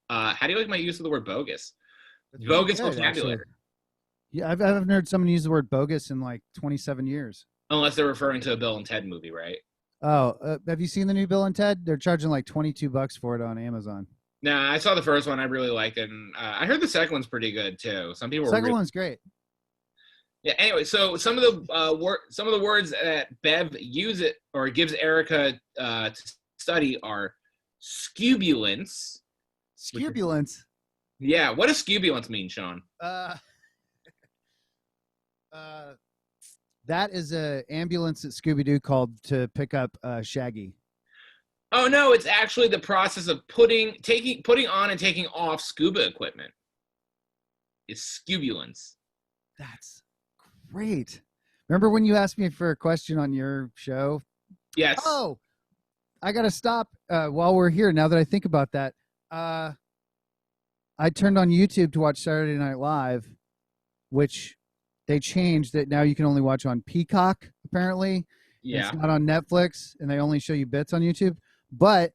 How do you like my use of the word bogus? That's Bogus good, vocabulary. actually. Yeah, I haven't heard someone use the word bogus in like 27 years. Unless they're referring to a Bill and Ted movie, right? Oh, have you seen the new Bill and Ted? They're charging like $22 for it on Amazon. Nah, I saw the first one. I really liked it, and I heard the second one's pretty good too. Some people. Second one's great. Yeah. Anyway, so some of the words that Bev gives Erica to study are scubulance. Scubulance. Yeah. What does scubulance mean, Sean? That is a ambulance that Scooby-Doo called to pick up Shaggy. Oh no, it's actually the process of putting on and taking off scuba equipment. It's scubulance. That's great. Remember when you asked me for a question on your show? Yes. Oh, I got to stop while we're here. Now that I think about that, I turned on YouTube to watch Saturday Night Live, which they changed that now you can only watch on Peacock, apparently. Yeah. It's not on Netflix, and they only show you bits on YouTube. But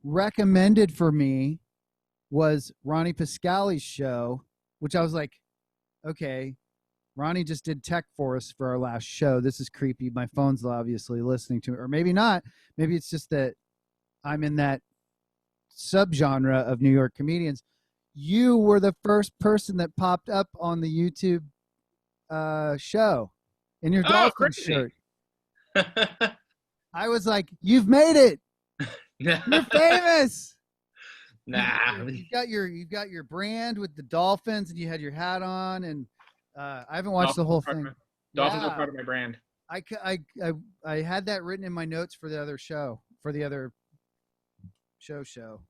recommended for me was Ronnie Piscali's show, which I was like, okay, Ronnie just did tech for us for our last show. This is creepy. My phone's obviously listening to it. Or maybe not. Maybe it's just that I'm in that subgenre of New York comedians. You were the first person that popped up on the YouTube show in your dolphin shirt. I was like, you've made it. You're famous. Nah. You've got your brand with the dolphins, and you had your hat on, and I haven't watched the whole thing. Dolphins are part of my brand. I had that written in my notes for the other show, show.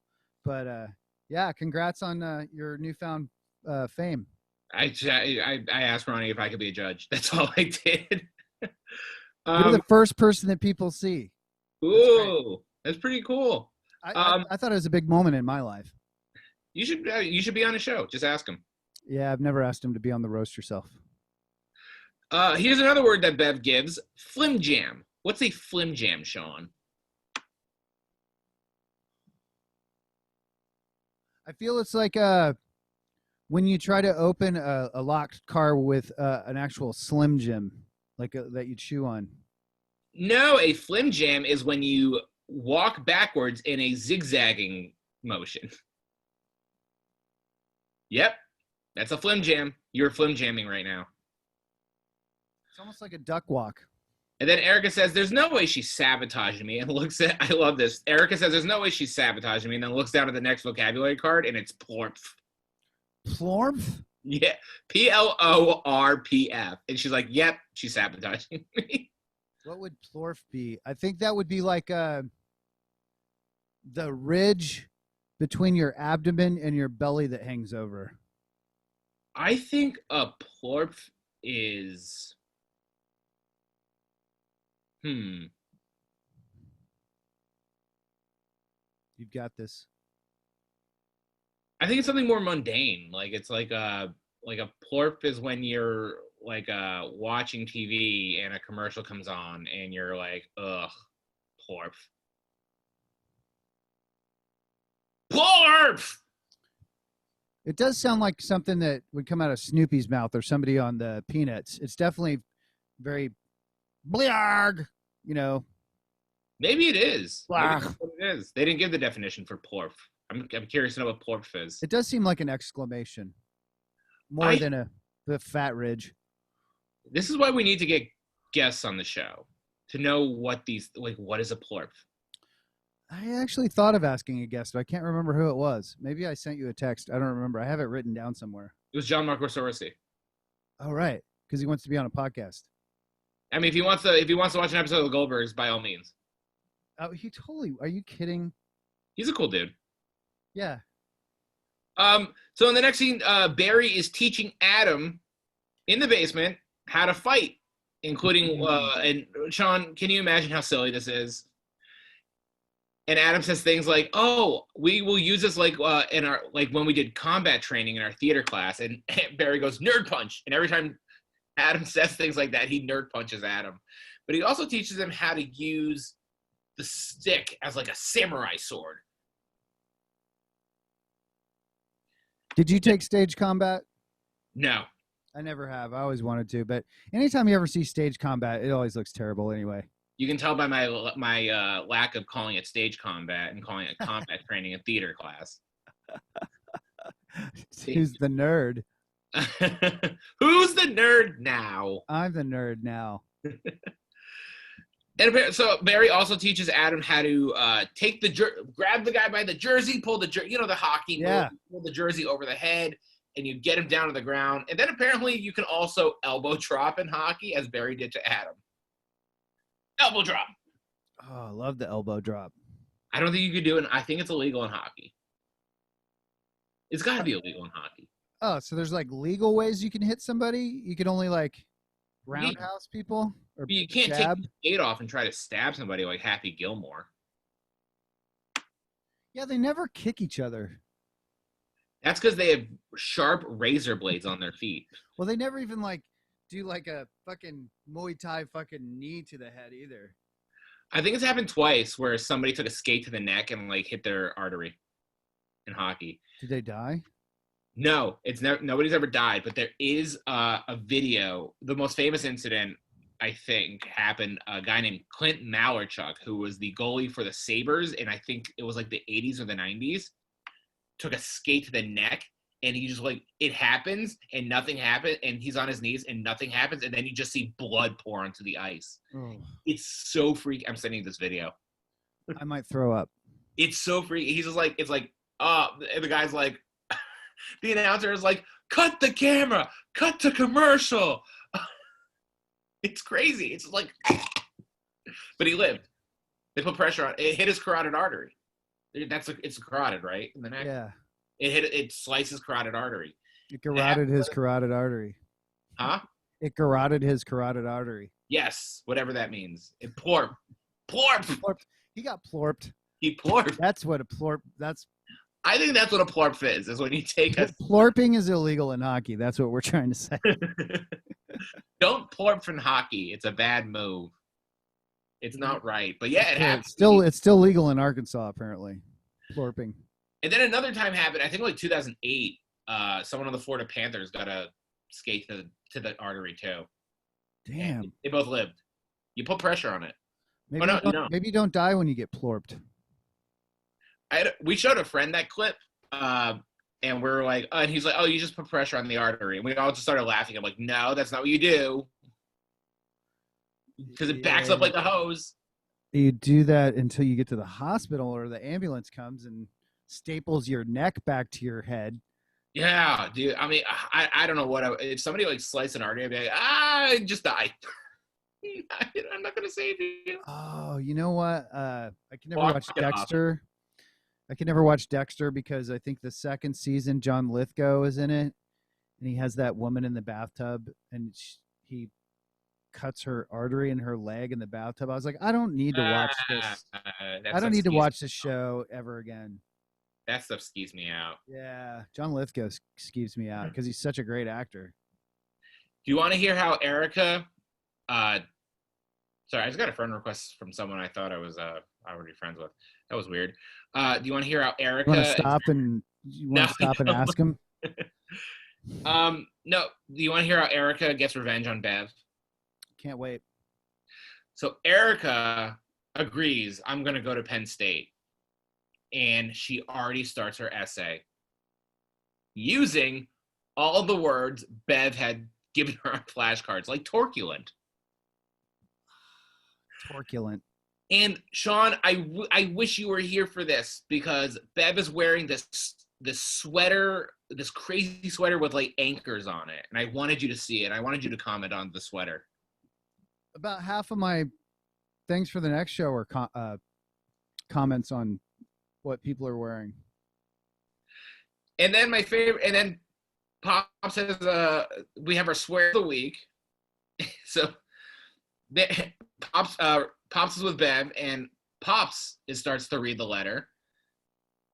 But yeah, congrats on your newfound fame. I asked Ronnie if I could be a judge. That's all I did. You're the first person that people see. Ooh, that's pretty cool. I thought it was a big moment in my life. You should be on a show. Just ask him. Yeah, I've never asked him to be on the Roast Yourself. Here's another word that Bev gives: flim jam. What's a flim jam, Sean? I feel it's like when you try to open a locked car with an actual Slim Jim, that you chew on. No, a flim jam is when you walk backwards in a zigzagging motion. Yep, that's a flim jam. You're flim jamming right now. It's almost like a duck walk. And then Erica says, there's no way she's sabotaging me. And looks at, I love this. Erica says, there's no way she's sabotaging me. And then looks down at the next vocabulary card, and it's plorph. Plorph? Yeah, Plorpf. And she's like, yep, she's sabotaging me. What would plorph be? I think that would be like the ridge between your abdomen and your belly that hangs over. I think a plorph is... You've got this. I think it's something more mundane. Like it's like a plorp is when you're like watching TV and a commercial comes on and you're like, ugh, plorp. Plorp! It does sound like something that would come out of Snoopy's mouth or somebody on the Peanuts. It's definitely very blarg, you know. Maybe it is. Maybe Blarg. that's what it is. They didn't give the definition for plorp. I'm curious to know what plorp is. It does seem like an exclamation more than the fat ridge. This is why we need to get guests on the show to know what these, like, what is a plorp? I actually thought of asking a guest, but I can't remember who it was. Maybe I sent you a text. I don't remember. I have it written down somewhere. It was John Marco Sorossi. Oh, right. Because he wants to be on a podcast. I mean, if he wants to watch an episode of the Goldbergs, by all means. Oh, he totally. Are you kidding? He's a cool dude. Yeah. So in the next scene, Barry is teaching Adam in the basement how to fight, including and Sean, can you imagine how silly this is? And Adam says things like, "Oh, we will use this like in our like when we did combat training in our theater class." And Barry goes, "Nerd punch!" And every time Adam says things like that, he nerd punches Adam. But he also teaches him how to use the stick as like a samurai sword. Did you take stage combat? No. I never have. I always wanted to, but anytime you ever see stage combat, it always looks terrible anyway. You can tell by my lack of calling it stage combat and calling it combat training in theater class. Who's the nerd? Who's the nerd now? I'm the nerd now. And so Barry also teaches Adam how to grab the guy by the jersey, pull the the hockey move, pull the jersey over the head, and you get him down to the ground. And then apparently you can also elbow drop in hockey, as Barry did to Adam. Elbow drop. Oh, I love the elbow drop. I don't think you could do it. I think it's illegal in hockey. It's got to be illegal in hockey. Oh, so there's like legal ways you can hit somebody? You can only like roundhouse people? Or you can't jab? take the skate off and try to stab somebody like Happy Gilmore. Yeah, they never kick each other. That's because they have sharp razor blades on their feet. Well, they never even like do like a fucking Muay Thai fucking knee to the head either. I think it's happened twice where somebody took a skate to the neck and like hit their artery in hockey. Did they die? No, it's nobody's ever died, but there is a video. The most famous incident, I think, happened. A guy named Clint Malarchuk, who was the goalie for the Sabres, and I think it was like the 80s or the 90s, took a skate to the neck, and he just like, it happens, and nothing happened, and he's on his knees, and nothing happens, and then you just see blood pour onto the ice. Oh. It's so freaky. I'm sending you this video. I might throw up. It's so freaky. He's just like, it's like, and the guy's like, the announcer is like, cut the camera, cut to commercial. It's crazy. It's like, but he lived. They put pressure on it. Hit his carotid artery. It's carotid, right? In the neck. Yeah. It slices carotid artery. It garroted his carotid artery. Huh? It garroted his carotid artery. Yes, whatever that means. It plorp. He got plorped. He plorped. That's what a plorp. I think that's what a plorp is when you take a... Plorping is illegal in hockey. That's what we're trying to say. Don't plorp in hockey. It's a bad move. It's not right. But yeah, it happens. It's still legal in Arkansas, apparently. Plorping. And then another time happened, I think like 2008, someone on the Florida Panthers got a skate to the artery too. Damn. And they both lived. You put pressure on it. Maybe no, you you don't, don't. maybe you don't die when you get plorped. We showed a friend that clip, and we're like, and he's like, "Oh, you just put pressure on the artery," and we all just started laughing. I'm like, "No, that's not what you do, because it backs up Yeah. like a hose." You do that until you get to the hospital or the ambulance comes and staples your neck back to your head. Yeah, dude. I mean, I don't know if somebody like sliced an artery, I'd be like, just die. I'm not gonna save you. Oh, you know what? I can never Walk watch it off. Dexter. I can never watch Dexter because I think the second season John Lithgow is in it, and he has that woman in the bathtub, and he cuts her artery in her leg in the bathtub. I was like, I don't need to watch this. That I don't stuff need to skews watch me this out. show ever again. That stuff skews me out. Yeah, John Lithgow skeeves me out because he's such a great actor. Do you want to hear how Erica? Sorry, I just got a friend request from someone I thought I was already friends with. That was weird. Do you want to hear how Erica? You want to stop and ask him? No. Do you want to hear how Erica gets revenge on Bev? Can't wait. So Erica agrees, I'm going to go to Penn State. And she already starts her essay using all the words Bev had given her on flashcards, like torculent. Torculent. And Sean, I wish you were here for this because Bev is wearing this sweater, this crazy sweater with like anchors on it. And I wanted you to see it. I wanted you to comment on the sweater. About half of my things for the next show are comments on what people are wearing. And then my favorite, and then Pop says, we have our swear of the week. So Pops is with Bev, and Pops starts to read the letter.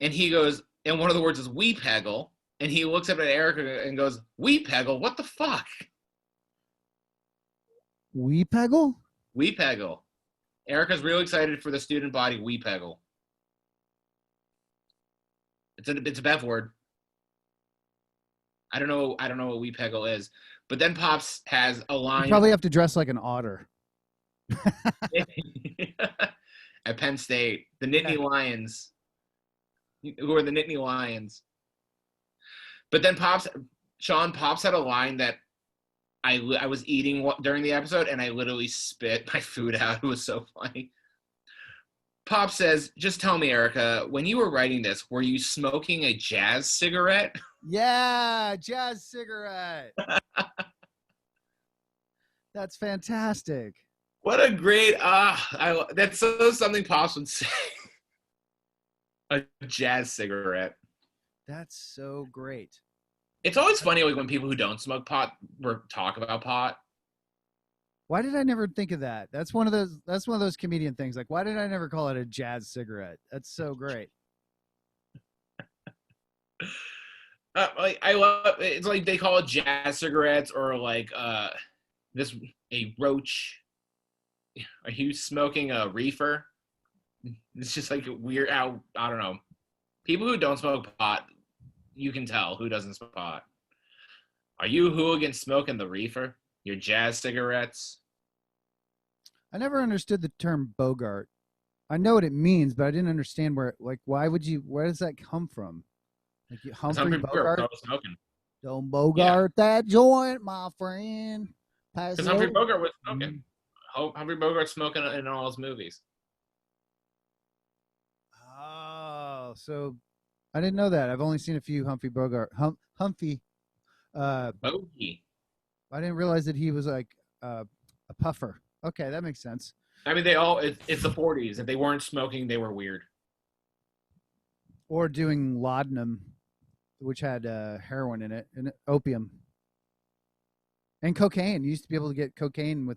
And he goes, and one of the words is we peggle. And he looks up at Erica and goes, we peggle? What the fuck? We peggle? We peggle. Erica's real excited for the student body we peggle. It's a Bev word. I don't know what we peggle is. But then Pops has a line. You probably have to dress like an otter. At Penn State, the Nittany Lions. Who are the Nittany Lions? But then Sean Pops had a line that I was eating during the episode, and I literally spit my food out. It was so funny. Pop says, just tell me, Erica, when you were writing this, were you smoking a jazz cigarette? Yeah, jazz cigarette. That's fantastic. What a great, that's something Pops would say. A jazz cigarette. That's so great. It's always funny like when people who don't smoke pot talk about pot. Why did I never think of that? That's one of those comedian things. Like, why did I never call it a jazz cigarette? That's so great. I love it's like they call it jazz cigarettes or like a roach. Are you smoking a reefer? It's just like weird how I don't know. People who don't smoke pot, you can tell who doesn't smoke pot. Are you hooligans smoking the reefer? Your jazz cigarettes? I never understood the term Bogart. I know what it means, but I didn't understand where does that come from? Like Humphrey Bogart? Smoking. Don't Bogart that joint, my friend. Because Humphrey Bogart was smoking. Humphrey Bogart's smoking in all his movies. Oh, so I didn't know that. I've only seen a few Humphrey Bogart. Humphrey. Bogey. I didn't realize that he was like a puffer. Okay, that makes sense. I mean, it's the 40s. If they weren't smoking, they were weird. Or doing laudanum, which had heroin in it, and opium. And cocaine. You used to be able to get cocaine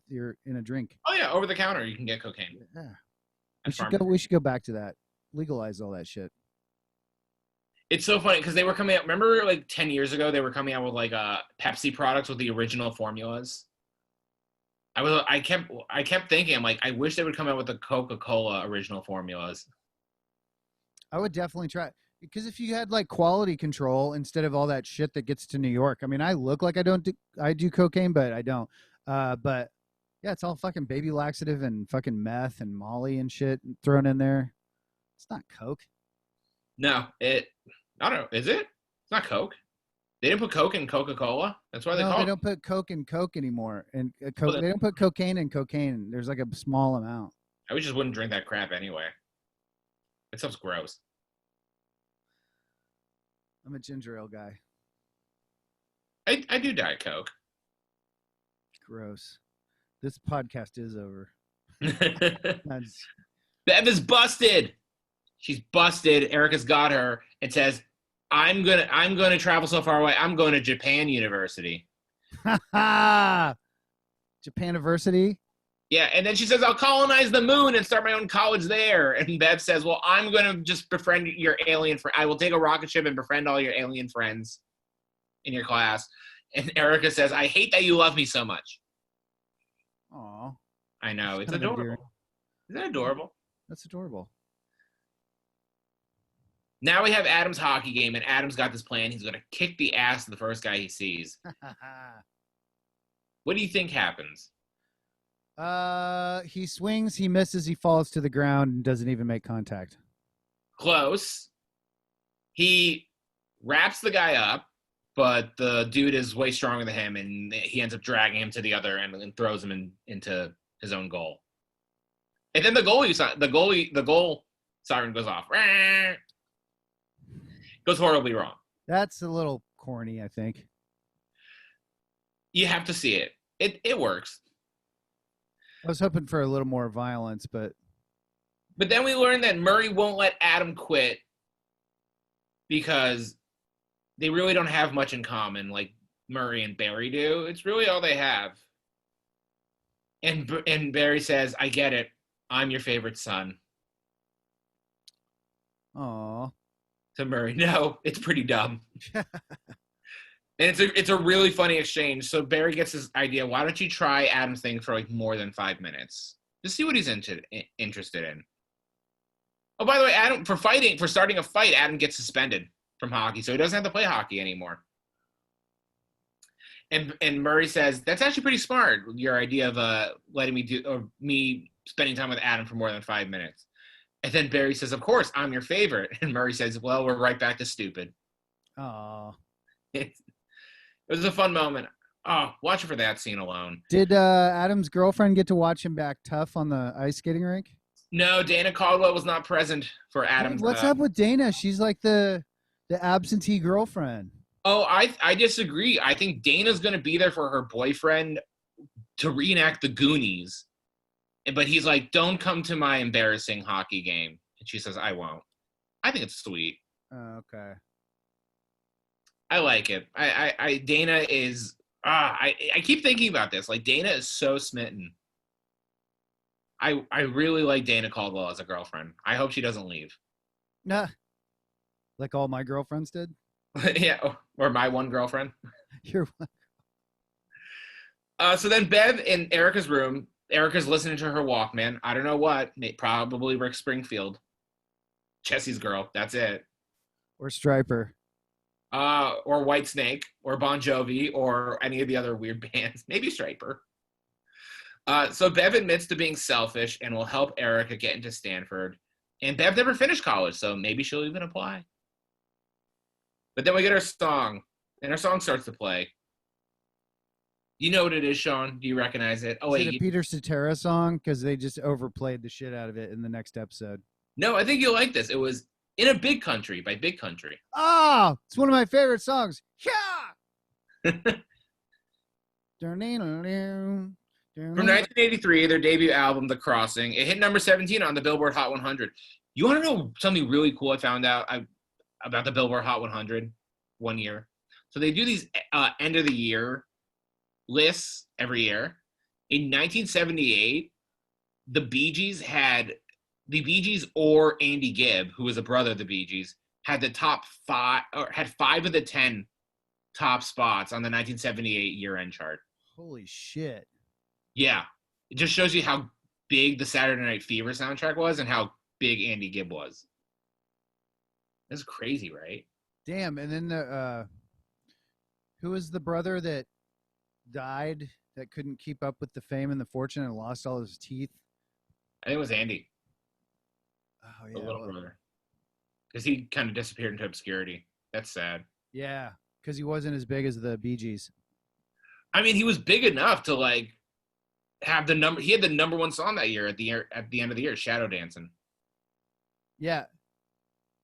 in a drink. Oh yeah, over the counter you can get cocaine. Yeah. We should go back to that. Legalize all that shit. It's so funny because they were coming out. Remember, like 10 years ago, they were coming out with like Pepsi products with the original formulas. I kept thinking, I'm like, I wish they would come out with the Coca-Cola original formulas. I would definitely try, because if you had like quality control instead of all that shit that gets to New York. I mean, I look like I do cocaine, but I don't. But Yeah, it's all fucking baby laxative and fucking meth and Molly and shit thrown in there. It's not Coke. No, I don't know. Is it? It's not Coke. They didn't put Coke in Coca-Cola. That's why they No, call they it. don't put Coke in Coke anymore. And Well, they don't put cocaine in cocaine. There's like a small amount. I just wouldn't drink that crap anyway. That stuff's gross. I'm a ginger ale guy. I do Diet Coke. Gross. This podcast is over. That's Bev is busted. She's busted. Erica's got her and says, I'm gonna travel so far away. I'm going to Japan University. Japaniversity. Yeah, and then she says, I'll colonize the moon and start my own college there. And Bev says, well, I'm gonna just befriend your alien friend. I will take a rocket ship and befriend all your alien friends in your class. And Erica says, I hate that you love me so much. Aw. I know, That's it's kind of adorable. endearing. Isn't that adorable? That's adorable. Now we have Adam's hockey game, and Adam's got this plan. He's going to kick the ass of the first guy he sees. What do you think happens? He swings, he misses, he falls to the ground and doesn't even make contact. Close. He wraps the guy up, but the dude is way stronger than him, and he ends up dragging him to the other end and throws him into his own goal. And then the goal siren goes off. Goes horribly wrong. That's a little corny, I think. You have to see it. It works. I was hoping for a little more violence, but then we learn that Murray won't let Adam quit because they really don't have much in common like Murray and Barry do. It's really all they have. And Barry says, I get it. I'm your favorite son. aw. To Murray, no, it's pretty dumb. And it's a really funny exchange. So Barry gets this idea, why don't you try Adam's thing for like more than 5 minutes? Just see what he's interested in. Oh, by the way, Adam, for starting a fight, Adam gets suspended from hockey, so he doesn't have to play hockey anymore. And Murray says, that's actually pretty smart, your idea of letting me spending time with Adam for more than 5 minutes. And then Barry says, of course, I'm your favorite. And Murray says, well, we're right back to stupid. Aw. It was a fun moment. Oh, watch it for that scene alone. Did Adam's girlfriend get to watch him back tough on the ice skating rink? No, Dana Caldwell was not present for Adam's. What's up with Dana? She's like the absentee girlfriend. Oh, I disagree. I think Dana's going to be there for her boyfriend to reenact the Goonies. But he's like, don't come to my embarrassing hockey game. And she says, I won't. I think it's sweet. Okay. I like it. Dana is, I keep thinking about this. Like, Dana is so smitten. I really like Dana Caldwell as a girlfriend. I hope she doesn't leave. Nah. Like all my girlfriends did? Yeah, or my one girlfriend. You're So then Bev in Erica's room, Erica's listening to her Walkman. I don't know what. Probably Rick Springfield. Jesse's Girl. That's it. or Striper. Or Whitesnake, or Bon Jovi, or any of the other weird bands. Maybe Striper. So Bev admits to being selfish and will help Erica get into Stanford. And Bev never finished college, so maybe she'll even apply. But then we get our song, and our song starts to play. You know what it is, Sean? Do you recognize it? Oh, Is wait. it a Peter Cetera song? Because they just overplayed the shit out of it in the next episode. No, I think you'll like this. It was In a Big Country by Big Country. Oh, it's one of my favorite songs. Yeah. From 1983, their debut album, The Crossing. It hit number 17 on the Billboard Hot 100. You want to know something really cool I found out about the Billboard Hot 100 one year? So they do these end of the year lists every year. In 1978, the Bee Gees or Andy Gibb, who was a brother of the Bee Gees, had the top five, or had 5 of the 10 top spots on the 1978 year-end chart. Holy shit. Yeah. It just shows you how big the Saturday Night Fever soundtrack was and how big Andy Gibb was. That's crazy, right? Damn. And then who was the brother that died that couldn't keep up with the fame and the fortune and lost all his teeth? I think it was Andy, Oh the yeah, little brother, because he kind of disappeared into obscurity. That's sad. yeah, because he wasn't as big as the Bee Gees. I mean, he was big enough to like have the number. He had the number one song that year at the end of the year, "Shadow Dancing." Yeah.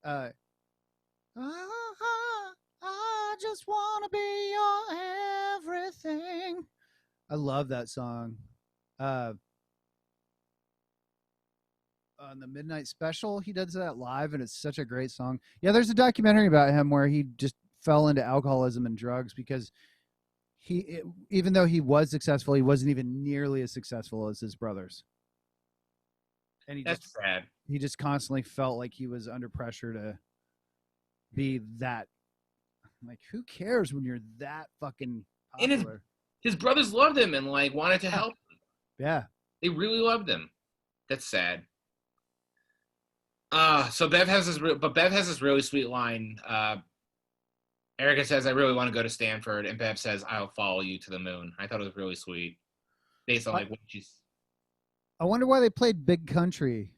I just want to be your everything. I love that song. On the Midnight Special, he does that live, and it's such a great song. Yeah, there's a documentary about him where he just fell into alcoholism and drugs because even though he was successful, he wasn't even nearly as successful as his brothers. And That's sad. He just constantly felt like he was under pressure to be that. Like, who cares when you're that fucking popular? And his brothers loved him and like wanted to help him. Yeah. They really loved him. That's sad. So Bev has this really sweet line. Erica says, "I really want to go to Stanford," and Bev says, "I'll follow you to the moon." I thought it was really sweet, based on like what she's. I wonder why they played Big Country.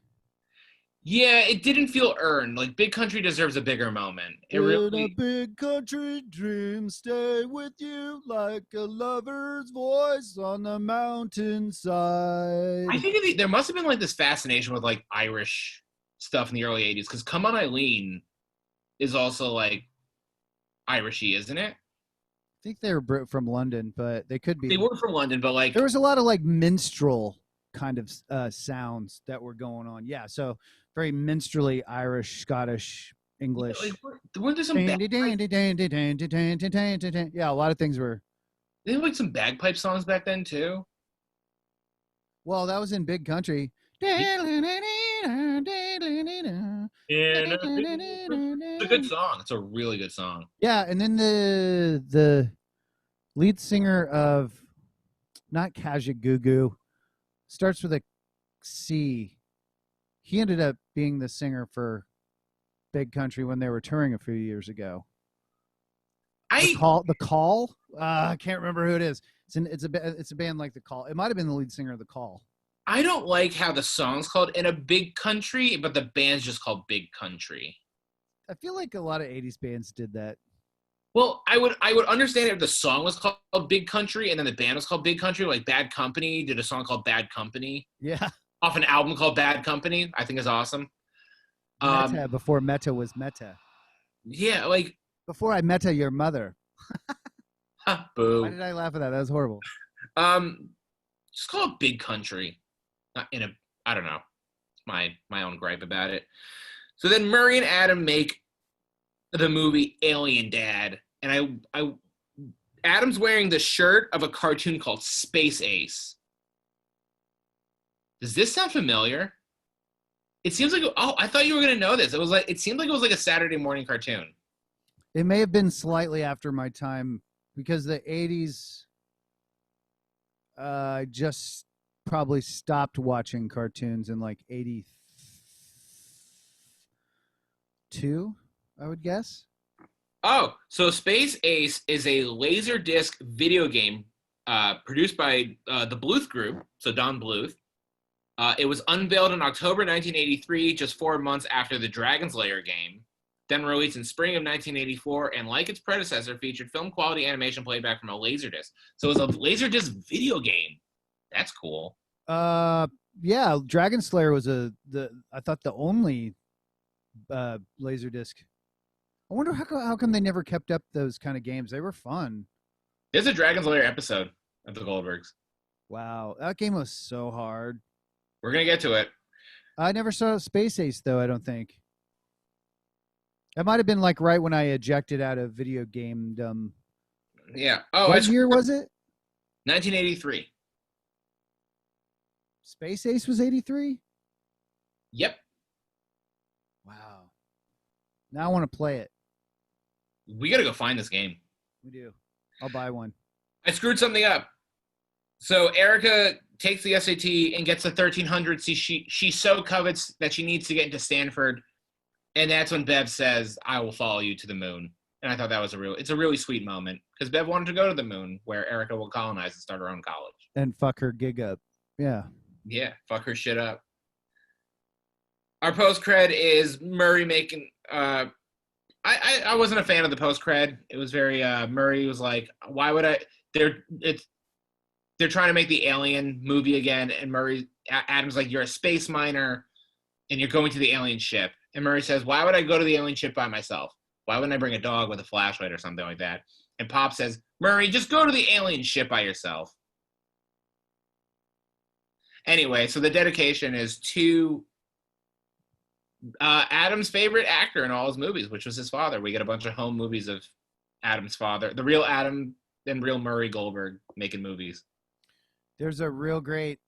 Yeah, it didn't feel earned. Like Big Country deserves a bigger moment. It really. A big country dream stay with you like a lover's voice on the mountainside. I think there must have been like this fascination with like Irish stuff in the early '80s because "Come On Eileen" is also like Irishy, isn't it? I think they were from London, but they could be. They were from London, but like there was a lot of like minstrel kind of sounds that were going on. Yeah, so very minstrelly Irish, Scottish, English. Like, weren't there some yeah, a lot of things were. They had like some bagpipe songs back then too. Well, that was in Big Country. It's a good song. It's a really good song. Yeah, and then the lead singer of not Kajagoogoo starts with a C. He ended up being the singer for Big Country when they were touring a few years ago. The Call. I can't remember who it is. It's a band like The Call. It might have been the lead singer of The Call. I don't like how the song's called "In a Big Country," but the band's just called Big Country. I feel like a lot of 80s bands did that. Well, I would understand if the song was called Big Country and then the band was called Big Country, like Bad Company did a song called Bad Company. Yeah. Off an album called Bad Company, I think is awesome. Meta, before Meta was Meta. Yeah, like before I Meta your mother. Boo. Why did I laugh at that? That was horrible. Just call it Big Country. Not in a, I don't know. It's my own gripe about it. So then Murray and Adam make the movie Alien Dad, and Adam's wearing the shirt of a cartoon called Space Ace. Does this sound familiar? It seems like, oh, I thought you were gonna know this. It seemed like it was like a Saturday morning cartoon. It may have been slightly after my time because the 80s. Just probably stopped watching cartoons in like 82, I would guess. Oh, so Space Ace is a Laserdisc video game produced by the Bluth Group, so Don Bluth. It was unveiled in October 1983, just 4 months after the Dragon's Lair game, then released in spring of 1984, and like its predecessor, featured film-quality animation playback from a Laserdisc. So it was a Laserdisc video game. That's cool. Yeah, Dragon Slayer was I thought the only Laserdisc. I wonder how come they never kept up those kind of games. They were fun. There's a Dragon's Lair episode of the Goldbergs. Wow, that game was so hard. We're gonna get to it. I never saw Space Ace though, I don't think. That might have been like right when I ejected out of video game. Yeah. Oh, what year was it? 1983. Space Ace was 83? Yep. Wow. Now I want to play it. We got to go find this game. We do. I'll buy one. I screwed something up. So Erica takes the SAT and gets the 1300. She so covets that she needs to get into Stanford. And that's when Bev says, "I will follow you to the moon." And I thought that was it's a really sweet moment because Bev wanted to go to the moon where Erica will colonize and start her own college. And fuck her gig up. Yeah. Yeah, fuck her shit up. Our post cred is Murray making. I wasn't a fan of the post cred. It was very Murray was like, why would I? They're trying to make the Alien movie again, and Adam's like, you're a space miner, and you're going to the alien ship. And Murray says, why would I go to the alien ship by myself? Why wouldn't I bring a dog with a flashlight or something like that? And Pop says, Murray, just go to the alien ship by yourself. Anyway, so the dedication is to Adam's favorite actor in all his movies, which was his father. We get a bunch of home movies of Adam's father, the real Adam and real Murray Goldberg making movies. There's a real great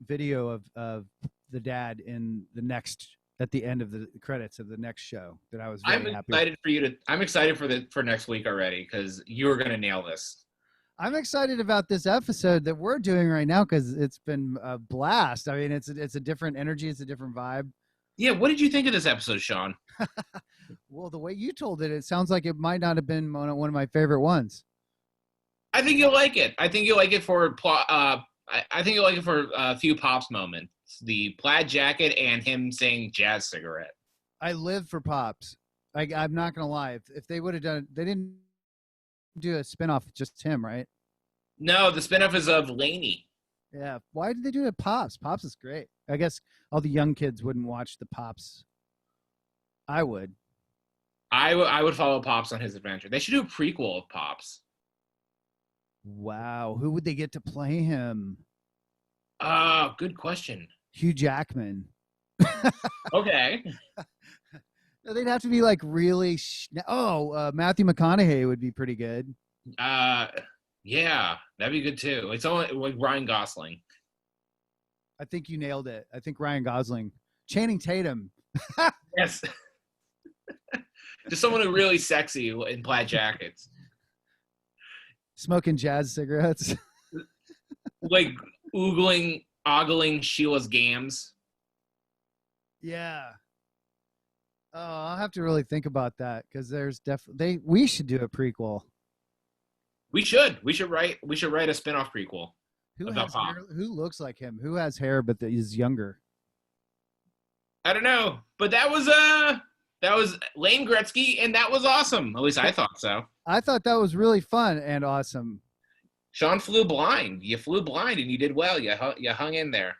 video of the dad at the end of the credits of the next show that I was very happy with. I'm excited for next week already because you're gonna nail this. I'm excited about this episode that we're doing right now because it's been a blast. I mean, it's a different energy, it's a different vibe. Yeah, what did you think of this episode, Sean? Well, the way you told it, it sounds like it might not have been one of my favorite ones. I think you'll like it. I think you'll like it for plot. I think you'll like it for a few Pops moments. The plaid jacket and him saying jazz cigarette. I live for Pops. I'm not going to lie. If they would have done they didn't do a spinoff with just him, right? No, the spinoff is of Laney. Yeah. Why did they do it at Pops? Pops is great. I guess all the young kids wouldn't watch the Pops. I would. I would follow Pops on his adventure. They should do a prequel of Pops. Wow. Who would they get to play him? Good question. Hugh Jackman. Okay. They'd have to be like really. Matthew McConaughey would be pretty good. Yeah, that'd be good too. It's only like Ryan Gosling. I think you nailed it. I think Ryan Gosling, Channing Tatum. Yes. Just someone who's really sexy in plaid jackets. Smoking jazz cigarettes. Like ogling Sheila's gams. Yeah. Oh, I'll have to really think about that because there's definitely we should do a prequel. We should write a spinoff prequel. Who about has Pop. hair, who looks like him? Who has hair but is younger? I don't know, but that was Lane Gretzky, and that was awesome. At least I thought so. I thought that was really fun and awesome. Sean flew blind. You flew blind, and you did well. You hung in there.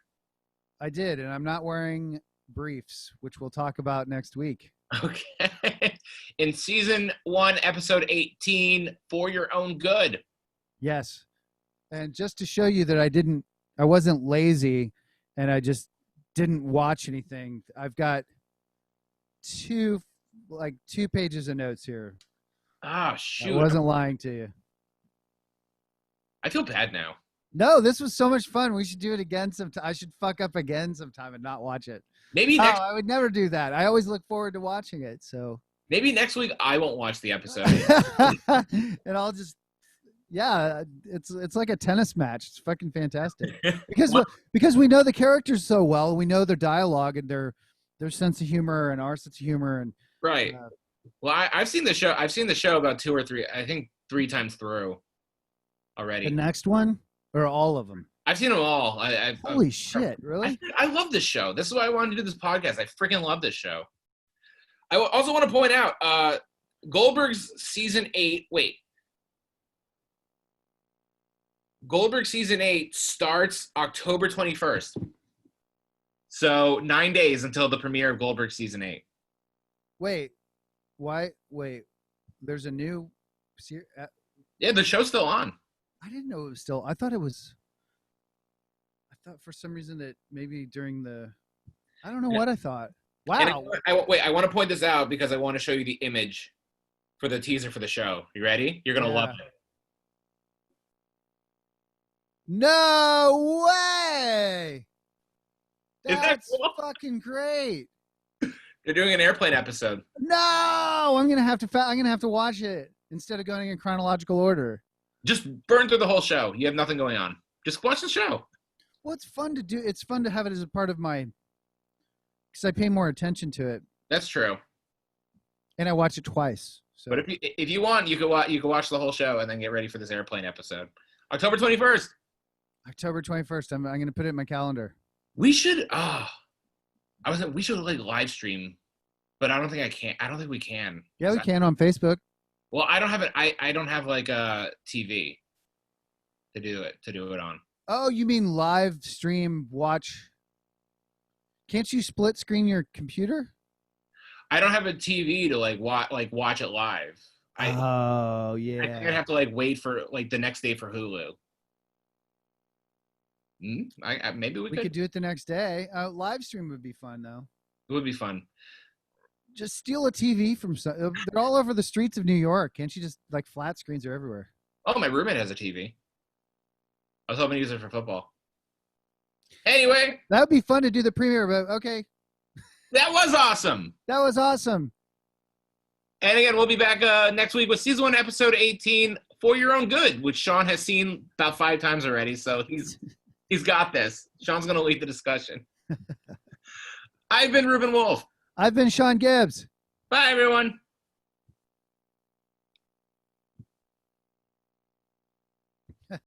I did, and I'm not wearing briefs, which we'll talk about next week. Okay. In season 1, episode 18, For Your Own Good. Yes. And just to show you that I wasn't lazy and I just didn't watch anything. I've got two pages of notes here. Ah, shoot. I wasn't lying to you. I feel bad now. No, this was so much fun. We should do it again sometime. I should fuck up again sometime and not watch it. Maybe next. I would never do that. I always look forward to watching it. So maybe next week I won't watch the episode. And I'll just, it's like a tennis match. It's fucking fantastic because we know the characters so well. We know their dialogue and their sense of humor and our sense of humor and right. Well, I've seen the show. I've seen the show about 2 or 3. I think 3 times through already. The next one or all of them. I've seen them all. Holy shit! Really? I love this show. This is why I wanted to do this podcast. I freaking love this show. I also want to point out Goldbergs season 8. Wait. Goldberg season 8 starts October 21st. So 9 days until the premiere of Goldberg season 8. Wait. Why? Wait. There's a new series. Yeah, the show's still on. I didn't know it was still. I thought for some reason that maybe during the. I don't know what I thought. Wow. I want to point this out because I want to show you the image for the teaser for the show. You ready? You're going to love it. No way! That's cool? fucking great. They're doing an airplane episode. No, I'm gonna have to watch it instead of going in chronological order. Just burn through the whole show. You have nothing going on. Just watch the show. Well, it's fun to do. It's fun to have it as a part of my, because I pay more attention to it. That's true. And I watch it twice. So. But if you want, you could watch the whole show and then get ready for this airplane episode. October 21st. October 21st. I'm going to put it in my calendar. We should. We should like live stream, but I don't think we can. Yeah, we can on Facebook. Well, I don't have it. I don't have like a TV to do it on. Oh, you mean live stream watch? Can't you split screen your computer? I don't have a TV to watch it live. Oh yeah. I think I'd have to like wait for like the next day for Hulu. Maybe we could do it the next day. Live stream would be fun though. It would be fun. Just steal a TV from some. They're all over the streets of New York. Can't you just like flat screens are everywhere? Oh, my roommate has a TV. I was hoping to use it for football. Anyway, that would be fun to do the premiere, but okay. That was awesome. That was awesome. And again, we'll be back next week with season 1, episode 18, For Your Own Good, which Sean has seen about 5 times already. So he's got this. Sean's going to lead the discussion. I've been Reuben Wolf. I've been Sean Gibbs. Bye, everyone.